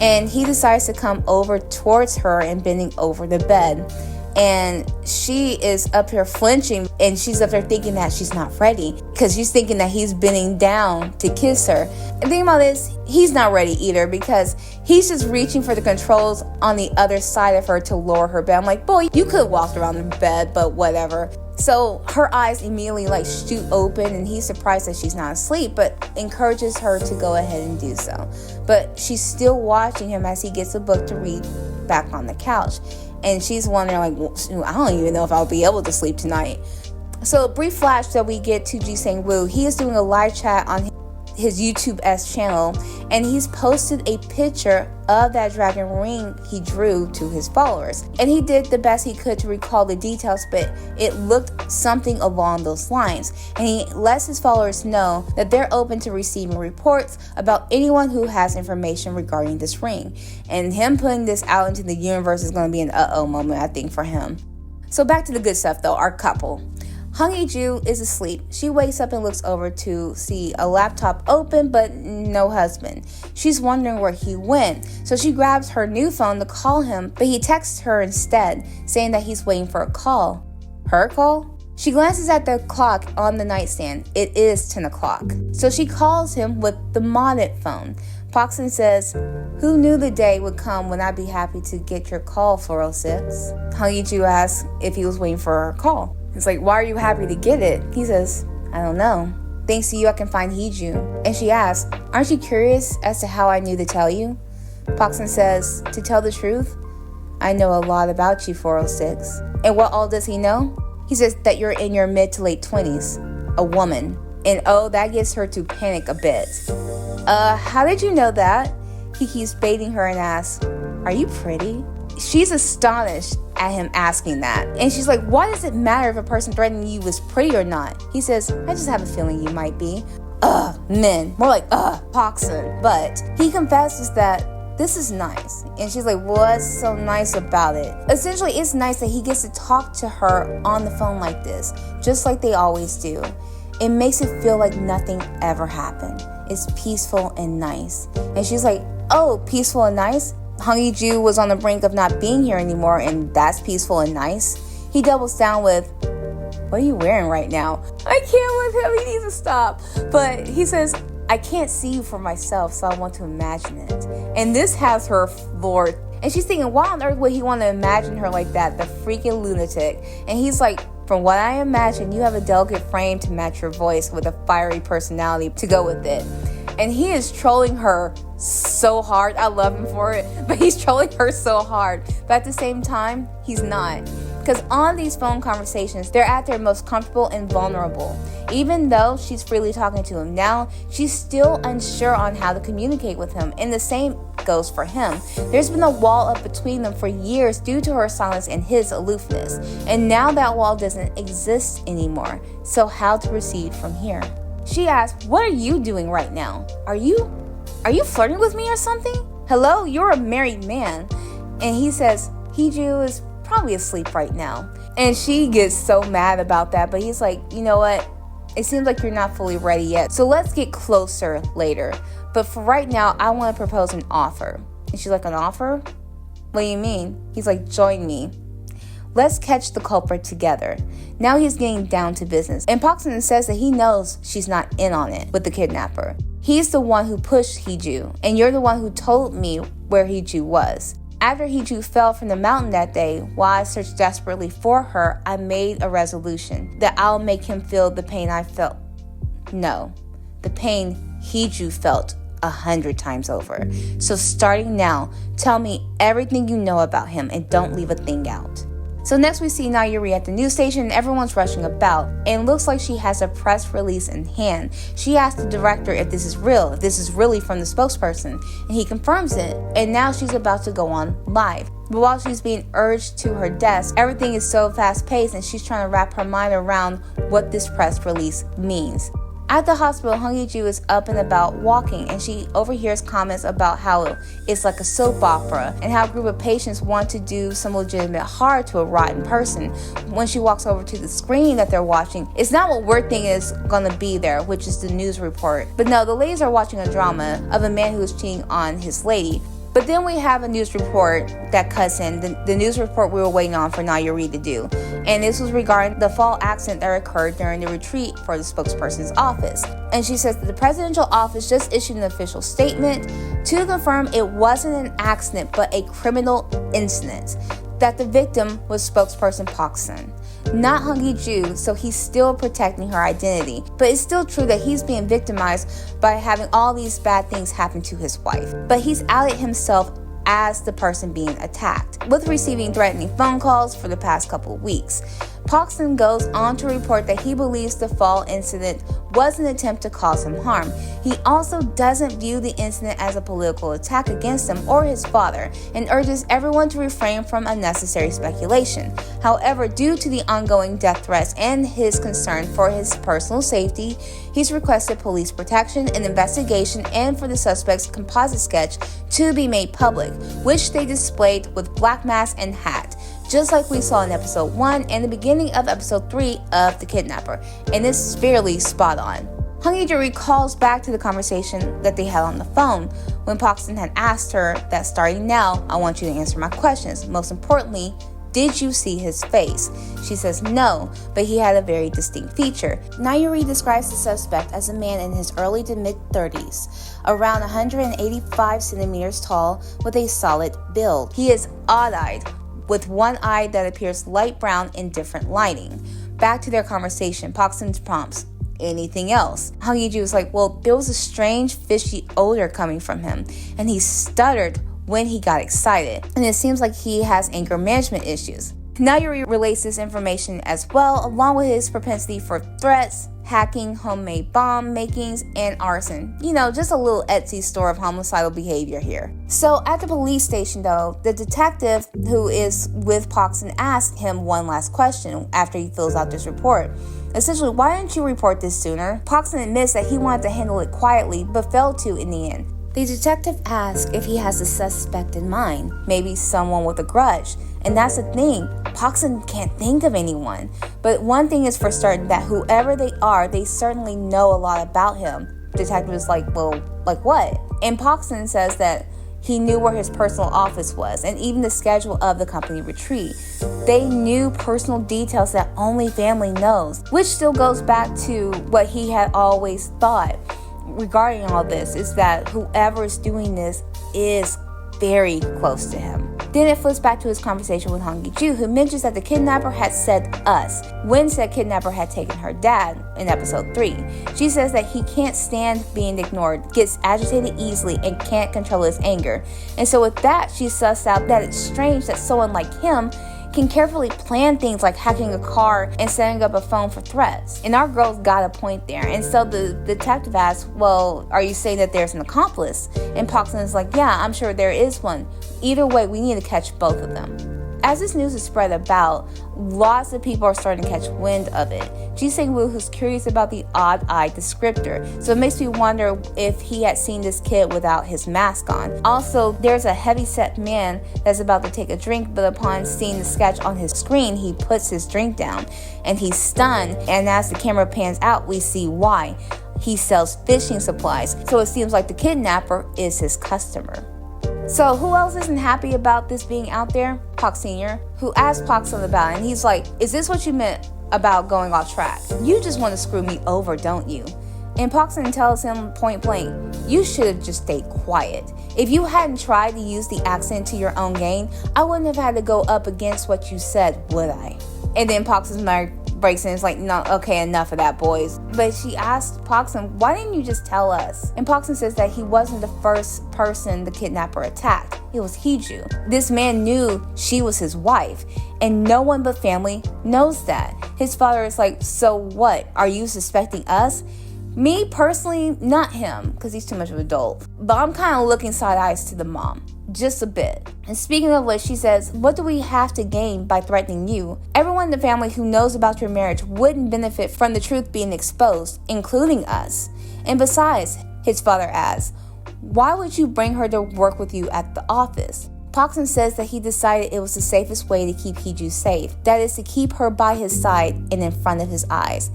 And he decides to come over towards her and bending over the bed. And she is up here flinching, and she's up there thinking that she's not ready because she's thinking that he's bending down to kiss her. And thinking about this, he's not ready either because he's just reaching for the controls on the other side of her to lower her bed. I'm like, boy, you could have walked around the bed, but whatever. So her eyes immediately shoot open, and he's surprised that she's not asleep, but encourages her to go ahead and do so. But she's still watching him as he gets a book to read back on the couch. And she's wondering, I don't even know if I'll be able to sleep tonight. So a brief flash that we get to Ji Sang-woo. He is doing a live chat on his YouTube-esque channel, and he's posted a picture of that dragon ring he drew to his followers. And he did the best he could to recall the details, but it looked something along those lines. And he lets his followers know that they're open to receiving reports about anyone who has information regarding this ring. And him putting this out into the universe is going to be an uh-oh moment, I think, for him. So back to the good stuff, though, our couple. Honeydew is asleep. She wakes up and looks over to see a laptop open, but no husband. She's wondering where he went, so she grabs her new phone to call him, but he texts her instead, saying that he's waiting for a call. Her call? She glances at the clock on the nightstand. It is 10 o'clock. So she calls him with the modded phone, Paksun says, "Who knew the day would come when I'd be happy to get your call, 406? Hong Yi-ju asks if he was waiting for her call. It's like, "Why are you happy to get it?" He says, "I don't know. Thanks to you, I can find Hee-ju." And she asks, "Aren't you curious as to how I knew to tell you?" Paksun says, "To tell the truth, I know a lot about you, 406. And what all does he know? He says that you're in your mid to late 20s, a woman. And oh, that gets her to panic a bit. How did you know that?" He keeps baiting her and asks, "Are you pretty?" She's astonished at him asking that. And she's like, "Why does it matter if a person threatening you is pretty or not?" He says, "I just have a feeling you might be." Men. More like, Paksun. But he confesses that this is nice. And she's like, "What's so nice about it?" Essentially, it's nice that he gets to talk to her on the phone like this, just like they always do. It makes it feel like nothing ever happened. It's peaceful and nice. And she's like, "Oh, peaceful and nice? Hong Yi-ju was on the brink of not being here anymore, and that's peaceful and nice?" He doubles down with, "What are you wearing right now?" I can't with him. He needs to stop. But he says, "I can't see you for myself, so I want to imagine it." And this has her floored. And she's thinking, why on earth would he want to imagine her like that? The freaking lunatic. And he's like, "From what I imagine, you have a delicate frame to match your voice with a fiery personality to go with it." And he is trolling her so hard. I love him for it, but he's trolling her so hard. But at the same time, he's not. Because on these phone conversations, they're at their most comfortable and vulnerable. Even though she's freely talking to him now, she's still unsure on how to communicate with him. And the same goes for him. There's been a wall up between them for years due to her silence and his aloofness. And now that wall doesn't exist anymore. So how to proceed from here? She asks, "What are you doing right now? Are you flirting with me or something? Hello, you're a married man." And he says, "Hee-ju is probably asleep right now." And she gets so mad about that, but he's like, "You know what? It seems like you're not fully ready yet. So let's get closer later. But for right now, I want to propose an offer." And she's like, "An offer? What do you mean?" He's like, "Join me. Let's catch the culprit together." Now he's getting down to business. And Paksun says that he knows she's not in on it with the kidnapper. He's the one who pushed Hee-ju, and you're the one who told me where Hee-ju was. After Hee-ju fell from the mountain that day, while I searched desperately for her, I made a resolution that I'll make him feel the pain I felt. No, the pain Hee-ju felt 100 times over. So starting now, tell me everything you know about him and don't leave a thing out. So next we see Nayuri at the news station and everyone's rushing about. And it looks like she has a press release in hand. She asks the director if this is real, if this is really from the spokesperson. And he confirms it. And now she's about to go on live. But while she's being urged to her desk, everything is so fast paced and she's trying to wrap her mind around what this press release means. At the hospital, Hong Yi-ju is up and about walking, and she overhears comments about how it's like a soap opera and how a group of patients want to do some legitimate harm to a rotten person. When she walks over to the screen that they're watching, it's not what we're thinking is going to be there, which is the news report. But no, the ladies are watching a drama of a man who is cheating on his lady. But then we have a news report that cuts in, the news report we were waiting on for Nayuri to do. And this was regarding the fatal accident that occurred during the retreat for the spokesperson's office. And she says that the presidential office just issued an official statement to confirm it wasn't an accident but a criminal incident, that the victim was spokesperson Paksun, not Hong Yi-ju, so he's still protecting her identity. But it's still true that he's being victimized by having all these bad things happen to his wife. But he's outed himself as the person being attacked, with receiving threatening phone calls for the past couple of weeks. Paksun goes on to report that he believes the fall incident was an attempt to cause him harm. He also doesn't view the incident as a political attack against him or his father, and urges everyone to refrain from unnecessary speculation. However, due to the ongoing death threats and his concern for his personal safety, he's requested police protection, an investigation, and for the suspect's composite sketch to be made public, which they displayed with black mask and hat, just like we saw in episode 1 and the beginning of episode 3 of The Kidnapper, and it's fairly spot on. Hong Yi-ju recalls back to the conversation that they had on the phone when Paksun had asked her that starting now, I want you to answer my questions. Most importantly, Did you see his face? She says no, but he had a very distinct feature. Nayuri describes the suspect as a man in his early to mid-30s, around 185 centimeters tall, with a solid build. He is odd-eyed, with one eye that appears light brown in different lighting. Back to their conversation, Paxton prompts, anything else? Hong Yi-ju is like, well, there was a strange fishy odor coming from him, and he stuttered when he got excited, and it seems like he has anger management issues. Nayuri relates this information as well, along with his propensity for threats, hacking, homemade bomb makings, and arson. You know, just a little Etsy store of homicidal behavior here. So at the police station though, the detective who is with Paxton asks him one last question after he fills out this report. Essentially, why didn't you report this sooner? Paxton admits that he wanted to handle it quietly, but failed to in the end. The detective asks if he has a suspect in mind, maybe someone with a grudge. And that's the thing, Paxton can't think of anyone. But one thing is for certain, that whoever they are, they certainly know a lot about him. The detective is like, well, like what? And Paxton says that he knew where his personal office was, and even the schedule of the company retreat. They knew personal details that only family knows, which still goes back to what he had always thought regarding all this, is that whoever is doing this is very close to him. Then it flips back to his conversation with Hong Yi-ju, who mentions that the kidnapper had said us when said kidnapper had taken her dad in episode 3. She says that he can't stand being ignored, gets agitated easily, and can't control his anger. And so with that, she sussed out that it's strange that someone like him can carefully plan things like hacking a car and setting up a phone for threats. And our girl's got a point there. And so the detective asks, well, are you saying that there's an accomplice? And Paxton is like, yeah, I'm sure there is one. Either way, we need to catch both of them. As this news is spread about, lots of people are starting to catch wind of it. Ji Sang-woo, who's curious about the odd-eyed descriptor, so it makes me wonder if he had seen this kid without his mask on. Also, there's a heavy-set man that's about to take a drink, but upon seeing the sketch on his screen, he puts his drink down, and he's stunned, and as the camera pans out, we see why. He sells fishing supplies, so it seems like the kidnapper is his customer. So who else isn't happy about this being out there? Park Sr., who asked Paxton about it, and he's like, is this what you meant about going off track? You just want to screw me over, don't you? And Paxton tells him point blank, you should have just stayed quiet. If you hadn't tried to use the accent to your own gain, I wouldn't have had to go up against what you said, would I? And then Paxton's mother breaks in and is like, no, okay, enough of that, boys. But she asked Paxton, why didn't you just tell us? And Paxton says that he wasn't the first person the kidnapper attacked. It was Hee-ju. This man knew she was his wife, and no one but family knows that. His father is like, so what? Are you suspecting us? Me personally, not him, because he's too much of an adult. But I'm kind of looking side eyes to the mom. Just a bit. And speaking of which, she says, what do we have to gain by threatening you? Everyone in the family who knows about your marriage wouldn't benefit from the truth being exposed, including us. And besides, his father asks, why would you bring her to work with you at the office? Paxton says that he decided it was the safest way to keep Hee-ju safe. That is to keep her by his side and in front of his eyes.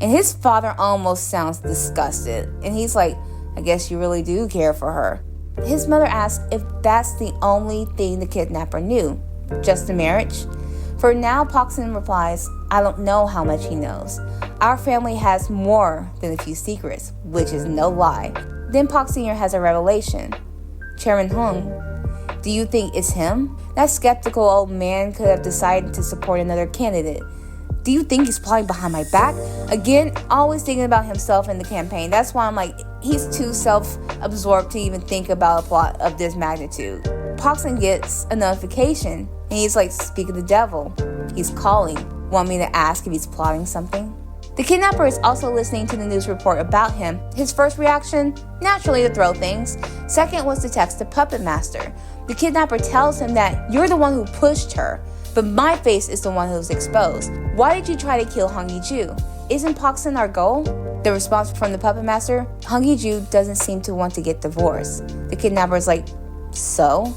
And his father almost sounds disgusted. And he's like, I guess you really do care for her. His mother asks if that's the only thing the kidnapper knew. Just the marriage? For now, Paxton replies, I don't know how much he knows. Our family has more than a few secrets, which is no lie. Then Park Sr. has a revelation. Chairman Hung, do you think it's him? That skeptical old man could have decided to support another candidate. Do you think he's plotting behind my back? Again, always thinking about himself in the campaign. That's why I'm like, he's too self-absorbed to even think about a plot of this magnitude. Paxton gets a notification, and he's like, speak of the devil. He's calling. Want me to ask if he's plotting something? The kidnapper is also listening to the news report about him. His first reaction, naturally to throw things. Second was to text the puppet master. The kidnapper tells him that you're the one who pushed her, but my face is the one who's exposed. Why did you try to kill Hong Yi-ju? Isn't Paxton our goal? The response from the puppet master, Hong Yi-ju doesn't seem to want to get divorced. The kidnapper is like, so?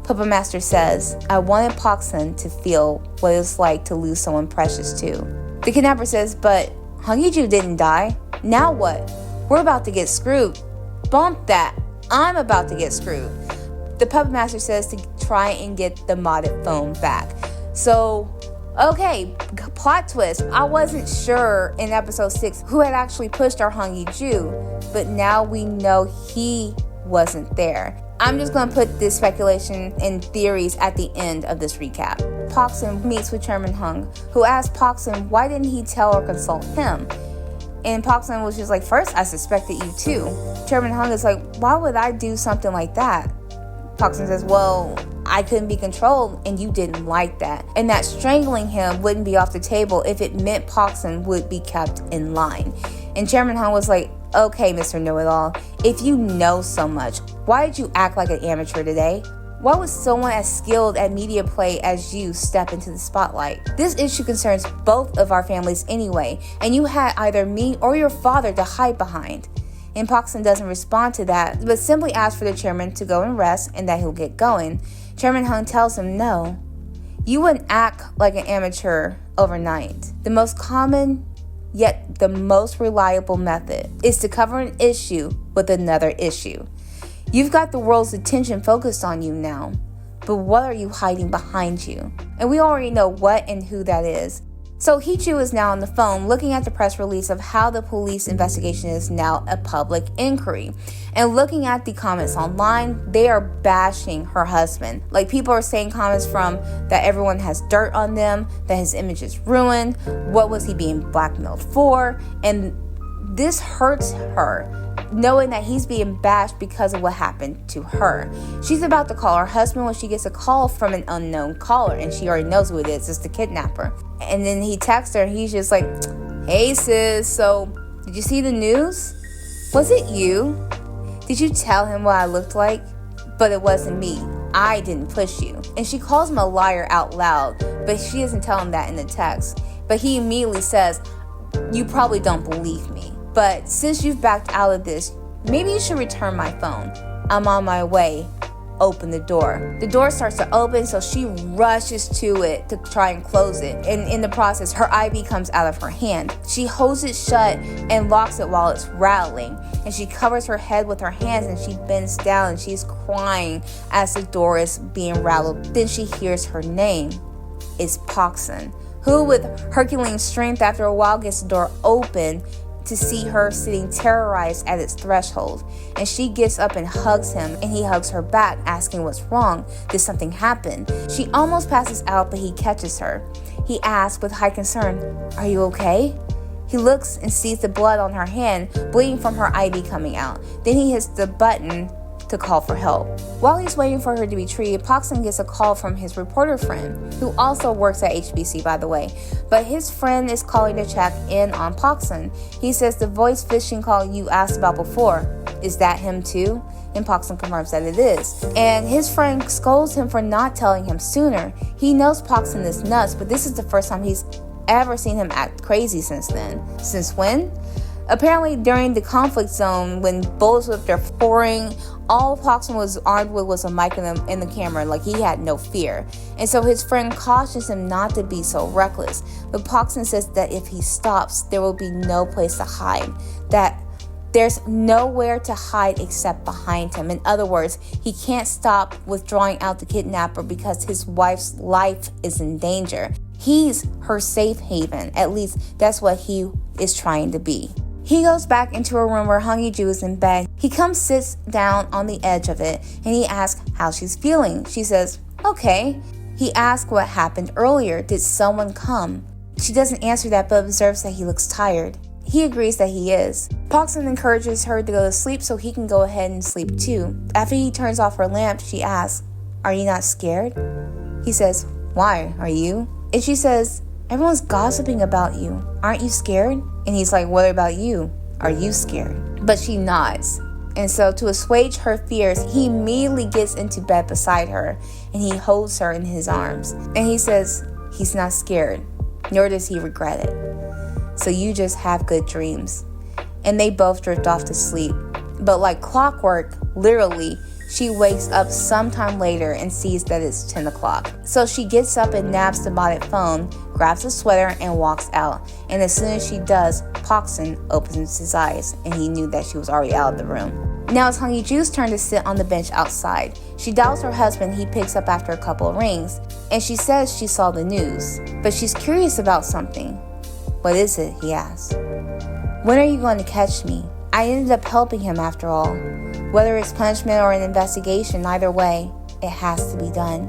Puppet master says, I wanted Paxton to feel what it's like to lose someone precious too. The kidnapper says, but Hong Yi-ju didn't die. Now what? We're about to get screwed. Bump that. I'm about to get screwed. The puppet master says to try and get the modded phone back. So, okay, plot twist. I wasn't sure in episode 6 who had actually pushed our Hung Ju, but now we know he wasn't there. I'm just going to put this speculation and theories at the end of this recap. Poksun meets with Chairman Hung, who asks Poksun why didn't he tell or consult him? And Poksun was just like, first I suspected you too. Chairman Hung is like, why would I do something like that? Poksun says, well, I couldn't be controlled and you didn't like that. And that strangling him wouldn't be off the table if it meant Poksun would be kept in line. And Chairman Hung was like, okay, Mr. Know-It-All, if you know so much, why did you act like an amateur today? Why would someone as skilled at media play as you step into the spotlight? This issue concerns both of our families anyway, and you had either me or your father to hide behind. And Poksun doesn't respond to that, but simply asks for the chairman to go and rest and that he'll get going. Chairman Hung tells him no. You wouldn't act like an amateur overnight. The most common, yet the most reliable method is to cover an issue with another issue. You've got the world's attention focused on you now, but what are you hiding behind you? And we already know what and who that is. So Hee-Ju is now on the phone looking at the press release of how the police investigation is now a public inquiry. And looking at the comments online, they are bashing her husband. Like, people are saying comments from that everyone has dirt on them, that his image is ruined, what was he being blackmailed for? And this hurts her, knowing that he's being bashed because of what happened to her. She's about to call her husband when she gets a call from an unknown caller, and she already knows who it is. It's the kidnapper. And then he texts her, and he's just like, hey sis, so did you see the news? Was it you? Did you tell him what I looked like? But it wasn't me. I didn't push you. And she calls him a liar out loud, but she doesn't tell him that in the text. But he immediately says, you probably don't believe me, but since you've backed out of this, maybe you should return my phone. I'm on my way. Open the door. The door starts to open, so she rushes to it to try and close it. And in the process, her IV comes out of her hand. She holds it shut and locks it while it's rattling. And she covers her head with her hands and she bends down and she's crying as the door is being rattled. Then she hears her name. It's Poksun, who with Herculean strength after a while gets the door open to see her sitting terrorized at its threshold. And she gets up and hugs him, and he hugs her back, asking what's wrong. Did something happen? She almost passes out, but he catches her. He asks with high concern, are you okay? He looks and sees the blood on her hand, bleeding from her IV coming out. Then he hits the button to call for help. While he's waiting for her to be treated, Poksun gets a call from his reporter friend, who also works at HBC, by the way. But his friend is calling to check in on Poksun. He says the voice phishing call you asked about before, is that him too? And Poksun confirms that it is. And his friend scolds him for not telling him sooner. He knows Poksun is nuts, but this is the first time he's ever seen him act crazy since then. Since when? Apparently during the conflict zone, when bullets were pouring, all Poksun was armed with was a mic and the camera. Like, he had no fear. And so his friend cautions him not to be so reckless. But Poksun says that if he stops, there will be no place to hide. That there's nowhere to hide except behind him. In other words, he can't stop withdrawing out the kidnapper because his wife's life is in danger. He's her safe haven. At least that's what he is trying to be. He goes back into a room where Hung Ju is in bed. He sits down on the edge of it, and he asks how she's feeling. She says, okay. He asks what happened earlier. Did someone come? She doesn't answer that, but observes that he looks tired. He agrees that he is. Poksun encourages her to go to sleep so he can go ahead and sleep too. After he turns off her lamp, she asks, are you not scared? He says, why? Are you? And she says, everyone's gossiping about you. Aren't you scared? And he's like, what about you? Are you scared? But she nods. And so to assuage her fears, he immediately gets into bed beside her and he holds her in his arms. And he says he's not scared, nor does he regret it. So you just have good dreams. And they both drift off to sleep. But like clockwork, literally, she wakes up sometime later and sees that it's 10 o'clock. So she gets up and nabs the modded phone, grabs a sweater, and walks out. And as soon as she does, Poksun opens his eyes, and he knew that she was already out of the room. Now it's Hong Yi-ju's turn to sit on the bench outside. She dials her husband. He picks up after a couple of rings, and she says she saw the news, but she's curious about something. What is it? He asks. When are you going to catch me? I ended up helping him after all. Whether it's punishment or an investigation, either way, it has to be done.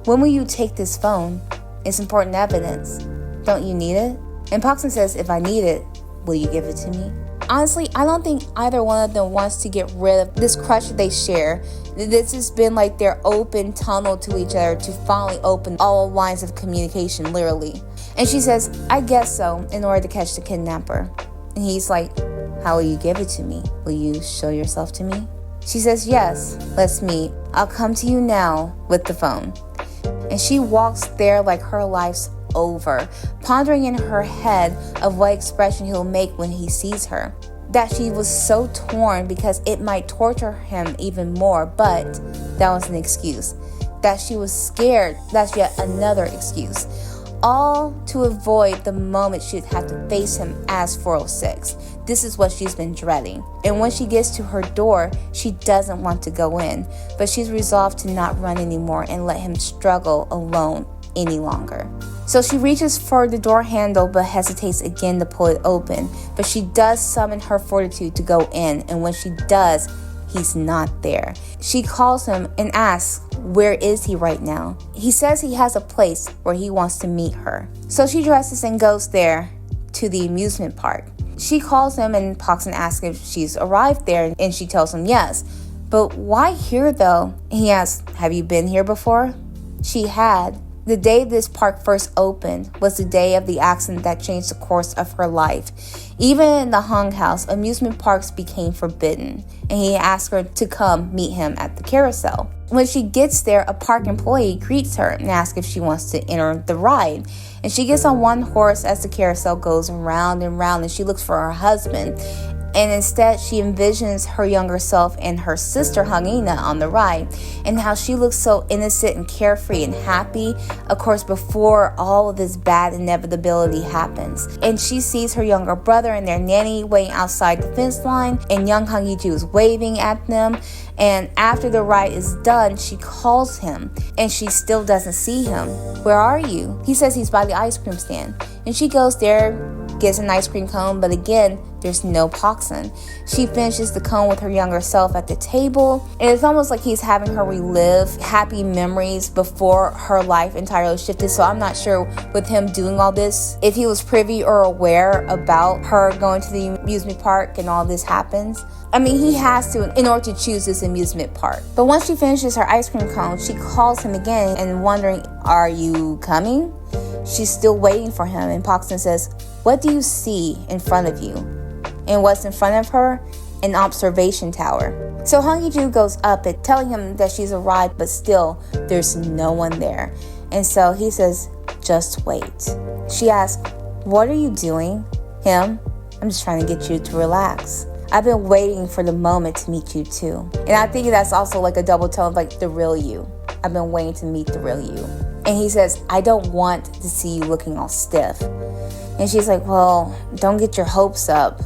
When will you take this phone? It's important evidence. Don't you need it? And Park-sun says, if I need it, will you give it to me? Honestly, I don't think either one of them wants to get rid of this crush that they share. This has been like their open tunnel to each other to finally open all lines of communication, literally. And she says, I guess so, in order to catch the kidnapper. And he's like, how will you give it to me? Will you show yourself to me? She says, yes, let's meet. I'll come to you now with the phone. And she walks there like her life's over, pondering in her head of what expression he'll make when he sees her. That she was so torn because it might torture him even more, but that was an excuse. That she was scared, that's yet another excuse. All to avoid the moment she'd have to face him as 406. This is what she's been dreading. And when she gets to her door, she doesn't want to go in, but she's resolved to not run anymore and let him struggle alone any longer. So she reaches for the door handle but hesitates again to pull it open. But she does summon her fortitude to go in, and when she does, he's not there. She calls him and asks, where is he right now? He says he has a place where he wants to meet her. So she dresses and goes there to the amusement park. She calls him and Park-sun asks if she's arrived there, and she tells him yes. But why here though? He asks, have you been here before? She had. The day this park first opened was the day of the accident that changed the course of her life. Even in the Hung House, amusement parks became forbidden, and he asked her to come meet him at the carousel. When she gets there, a park employee greets her and asks if she wants to enter the ride. And she gets on one horse as the carousel goes round and round, and she looks for her husband. And instead, she envisions her younger self and her sister Hangina on the ride, and how she looks so innocent and carefree and happy, of course, before all of this bad inevitability happens. And she sees her younger brother and their nanny waiting outside the fence line, and young Hong Yi-ju is waving at them. And after the ride is done, she calls him, and she still doesn't see him. Where are you? He says he's by the ice cream stand. And she goes there, gets an ice cream cone, but again, there's no Park-sun. She finishes the cone with her younger self at the table, and it's almost like he's having her relive happy memories before her life entirely shifted. So I'm not sure with him doing all this, if he was privy or aware about her going to the amusement park and all this happens. I mean, he has to in order to choose this amusement park. But once she finishes her ice cream cone, she calls him again and wondering, are you coming? She's still waiting for him, and Park-sun says, what do you see in front of you? And what's in front of her? An observation tower. So Hong Yi-ju goes up and telling him that she's arrived, but still there's no one there. And so he says, just wait. She asks, what are you doing? Him, I'm just trying to get you to relax. I've been waiting for the moment to meet you too. And I think that's also like a double tone of like the real you. I've been waiting to meet the real you. And he says, I don't want to see you looking all stiff. And she's like, well, don't get your hopes up.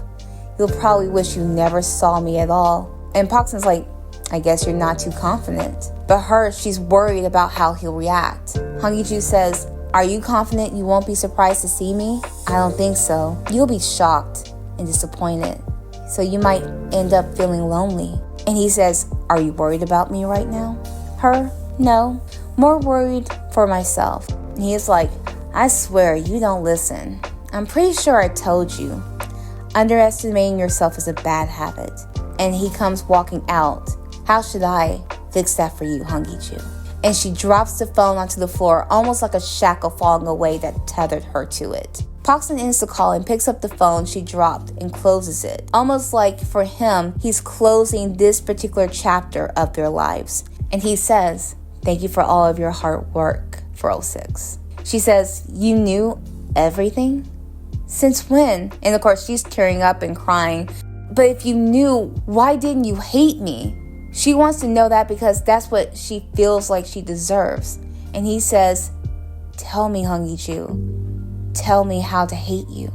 You'll probably wish you never saw me at all. And Park-sun's like, I guess you're not too confident. But she's worried about how he'll react. Hong Yi-ju says, are you confident you won't be surprised to see me? I don't think so. You'll be shocked and disappointed. So you might end up feeling lonely. And he says, are you worried about me right now? Her? No. More worried for myself. And he is like, I swear you don't listen. I'm pretty sure I told you. Underestimating yourself is a bad habit. And he comes walking out. How should I fix that for you, Hong Yi-ju? And she drops the phone onto the floor, almost like a shackle falling away that tethered her to it. Park-sun ends the call and picks up the phone she dropped and closes it. Almost like for him, he's closing this particular chapter of their lives. And he says, thank you for all of your hard work, 406. She says, you knew everything? Since when? And of course, she's tearing up and crying. But if you knew, why didn't you hate me? She wants to know that because that's what she feels like she deserves. And he says, tell me, Hong Yi-ju. Tell me how to hate you.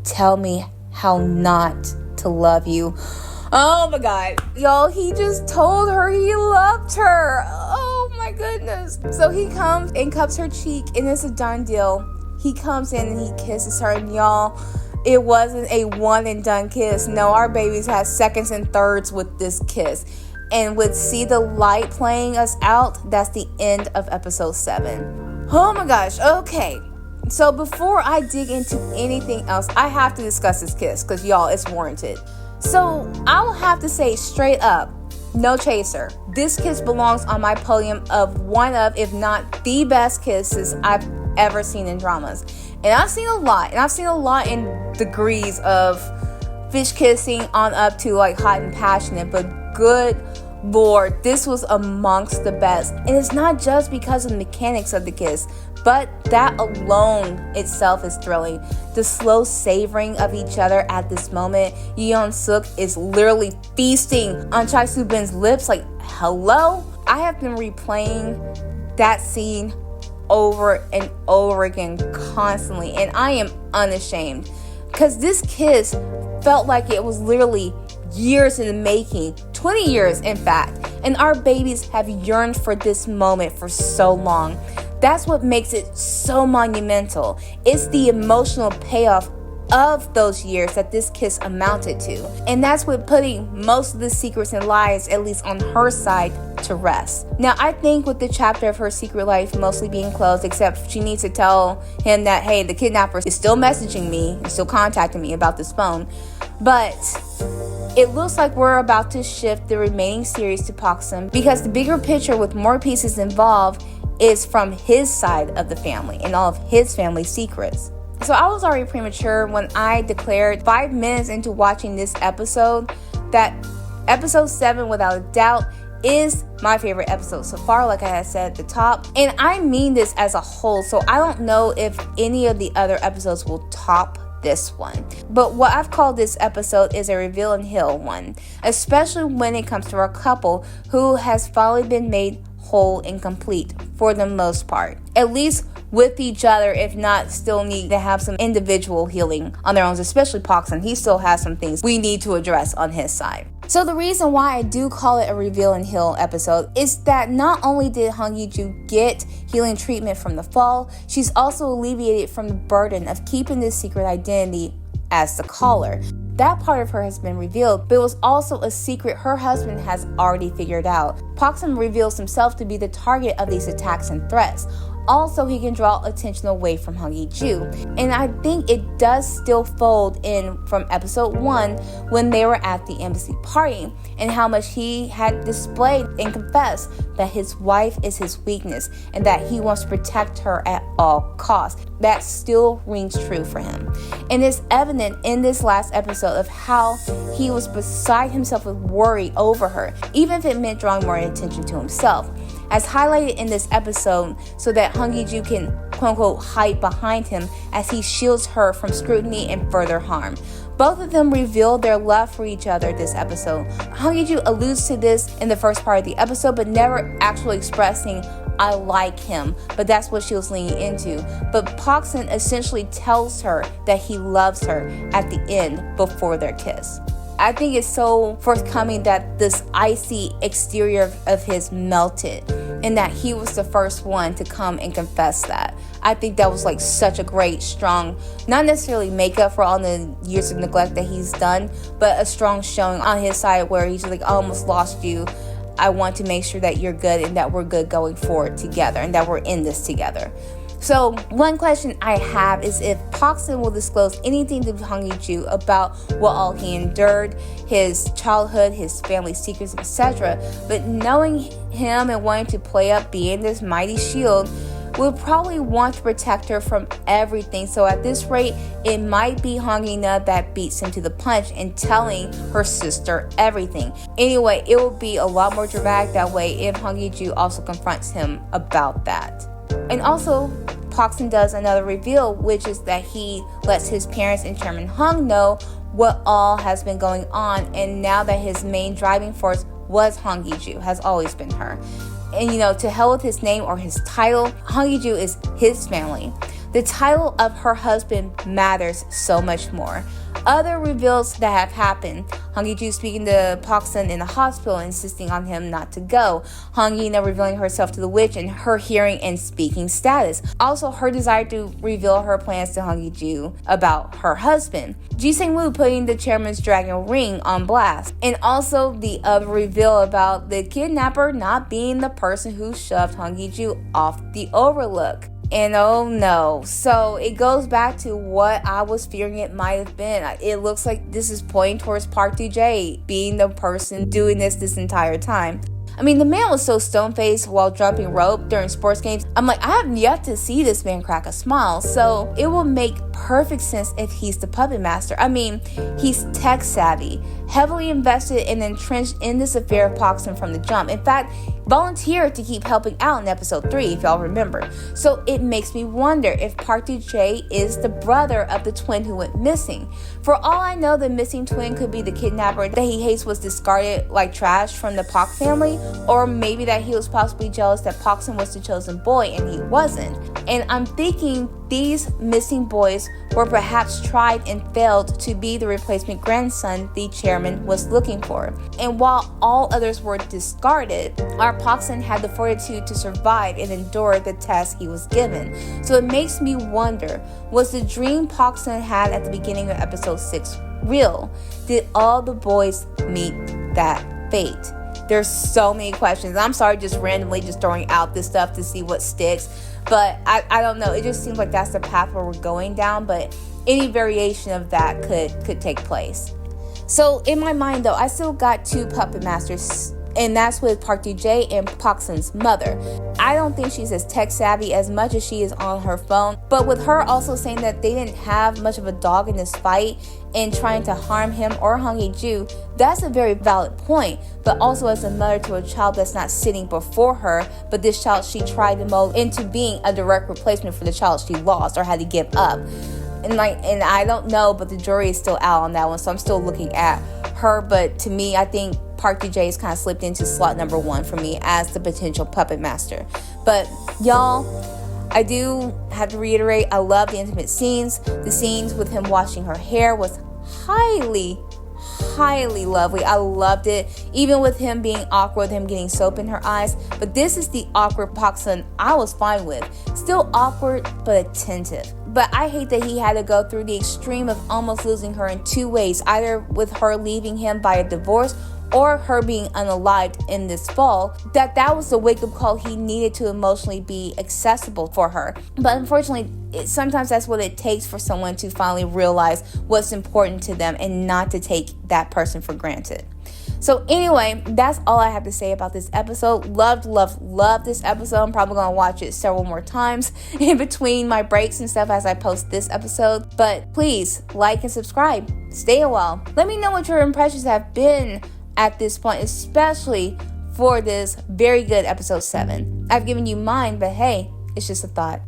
Tell me how not to love you. Oh my god. Y'all, he just told her he loved her. Oh my goodness. So he comes and cups her cheek, and it's a done deal. He comes in and he kisses her, and y'all, it wasn't a one and done kiss. No, our babies had seconds and thirds with this kiss. And with See the Light playing us out, that's the end of episode 7. Oh my gosh. Okay. So before I dig into anything else, I have to discuss this kiss because y'all, it's warranted. So I will have to say straight up, no chaser. This kiss belongs on my podium of one of, if not the best kisses I've ever seen in dramas. And I've seen a lot. And I've seen a lot in degrees of fish kissing on up to like hot and passionate. But good Lord, this was amongst the best. And it's not just because of the mechanics of the kiss, but that alone itself is thrilling. The slow savoring of each other at this moment. Yeon Suk is literally feasting on Chai Soo Bin's lips like, hello? I have been replaying that scene over and over again constantly, and I am unashamed. Because this kiss felt like it was literally years in the making, 20 years in fact, and our babies have yearned for this moment for so long. That's what makes it so monumental. It's the emotional payoff of those years that this kiss amounted to. And that's what putting most of the secrets and lies, at least on her side, to rest. Now, I think with the chapter of her secret life mostly being closed, except she needs to tell him that, hey, the kidnapper is still messaging me, and still contacting me about this phone. But it looks like we're about to shift the remaining series to Poksum, because the bigger picture with more pieces involved is from his side of the family and all of his family secrets. So I was already premature when I declared 5 minutes into watching this episode that episode 7 without a doubt is my favorite episode so far, like I had said at the top. And I mean this as a whole, so I don't know if any of the other episodes will top this one. But what I've called this episode is a reveal and heal one, especially when it comes to our couple who has finally been made whole and complete for the most part, at least with each other, if not still need to have some individual healing on their own, especially Poksum. He still has some things we need to address on his side. So the reason why I do call it a reveal and heal episode is that not only did Hong Ye-ju get healing treatment from the fall, she's also alleviated from the burden of keeping this secret identity as the caller. That part of her has been revealed, but it was also a secret her husband has already figured out. Poksum reveals himself to be the target of these attacks and threats. Also, he can draw attention away from Hong Ye-ju. And I think it does still fold in from episode 1 when they were at the embassy party and how much he had displayed and confessed that his wife is his weakness and that he wants to protect her at all costs. That still rings true for him. And it's evident in this last episode of how he was beside himself with worry over her, even if it meant drawing more attention to himself, as highlighted in this episode, so that Hong Ye-ju can quote-unquote hide behind him as he shields her from scrutiny and further harm. Both of them reveal their love for each other this episode. Hong Ye-ju alludes to this in the first part of the episode, but never actually expressing, I like him, but that's what she was leaning into. But Poksum essentially tells her that he loves her at the end before their kiss. I think it's so forthcoming that this icy exterior of his melted and that he was the first one to come and confess that. I think that was like such a great, strong, not necessarily makeup for all the years of neglect that he's done, but a strong showing on his side where he's like, I almost lost you. I want to make sure that you're good and that we're good going forward together and that we're in this together. So one question I have is if Poksum will disclose anything to Hong Ye-ju about what all he endured, his childhood, his family secrets, etc. But knowing him and wanting to play up being this mighty shield, will probably want to protect her from everything. So at this rate, it might be Hong Ye-na that beats him to the punch in telling her sister everything. Anyway, it will be a lot more dramatic that way if Hong Ye-ju also confronts him about that. And also, Poksum does another reveal, which is that he lets his parents and Chairman Hung know what all has been going on, and now that his main driving force was Hong Ye-ju, has always been her. And to hell with his name or his title, Hong Ye-ju is his family. The title of her husband matters so much more. Other reveals that have happened: Hong Ye-ju speaking to Park Sun in the hospital, insisting on him not to go. Hong Ye-na revealing herself to the witch and her hearing and speaking status. Also, her desire to reveal her plans to Hong Ye-ju about her husband. Ji Sang-woo putting the chairman's dragon ring on blast. And also the other reveal about the kidnapper not being the person who shoved Hong Ye-ju off the overlook. And oh no, so it goes back to what I was fearing it might have been. It looks like this is pointing towards Park Do-jae being the person doing this entire time. I mean, the man was so stone-faced while jumping rope during sports games. I'm like, I have yet to see this man crack a smile. So it will make perfect sense if he's the puppet master. I mean, he's tech savvy, heavily invested and entrenched in this affair of Park Sun from the jump. In fact, volunteered to keep helping out in episode 3, if y'all remember. So it makes me wonder if Park Do-jae is the brother of the twin who went missing. For all I know, the missing twin could be the kidnapper that he hates was discarded like trash from the Park family, or maybe that he was possibly jealous that Park Sun was the chosen boy and he wasn't. And I'm thinking these missing boys were perhaps tried and failed to be the replacement grandson the chairman was looking for. And while all others were discarded, our Park Sun had the fortitude to survive and endure the test he was given. So it makes me wonder, was the dream Park Sun had at the beginning of episode 6 real? Did all the boys meet that fate? There's so many questions. I'm sorry, just randomly just throwing out this stuff to see what sticks. But I don't know. It just seems like that's the path where we're going down. But any variation of that could take place. So in my mind, though, I still got 2 puppet masters. And that's with Park Do-jae and Park Sun's mother. I don't think she's as tech savvy as much as she is on her phone. But with her also saying that they didn't have much of a dog in this fight in trying to harm him or Hong Ye-ju, that's a very valid point. But also as a mother to a child that's not sitting before her, but this child she tried to mold into being a direct replacement for the child she lost or had to give up. And I don't know, but the jury is still out on that one, so I'm still looking at her. But to me, I think Park Do-jae has kind of slipped into slot number 1 for me as the potential puppet master. But y'all, I do have to reiterate, I love the intimate scenes. The scenes with him washing her hair was highly lovely. I loved it. Even with him being awkward, him getting soap in her eyes. But this is the awkward Park Sun I was fine with. Still awkward, but attentive. But I hate that he had to go through the extreme of almost losing her in 2 ways. Either with her leaving him by a divorce or her being unalived in this fall. That was the wake-up call he needed to emotionally be accessible for her. But unfortunately, sometimes that's what it takes for someone to finally realize what's important to them and not to take that person for granted. So anyway, that's all I have to say about this episode. Loved this episode. I'm probably going to watch it several more times in between my breaks and stuff as I post this episode. But please like and subscribe. Stay a while. Let me know what your impressions have been at this point, especially for this very good episode 7. I've given you mine, but hey, it's just a thought.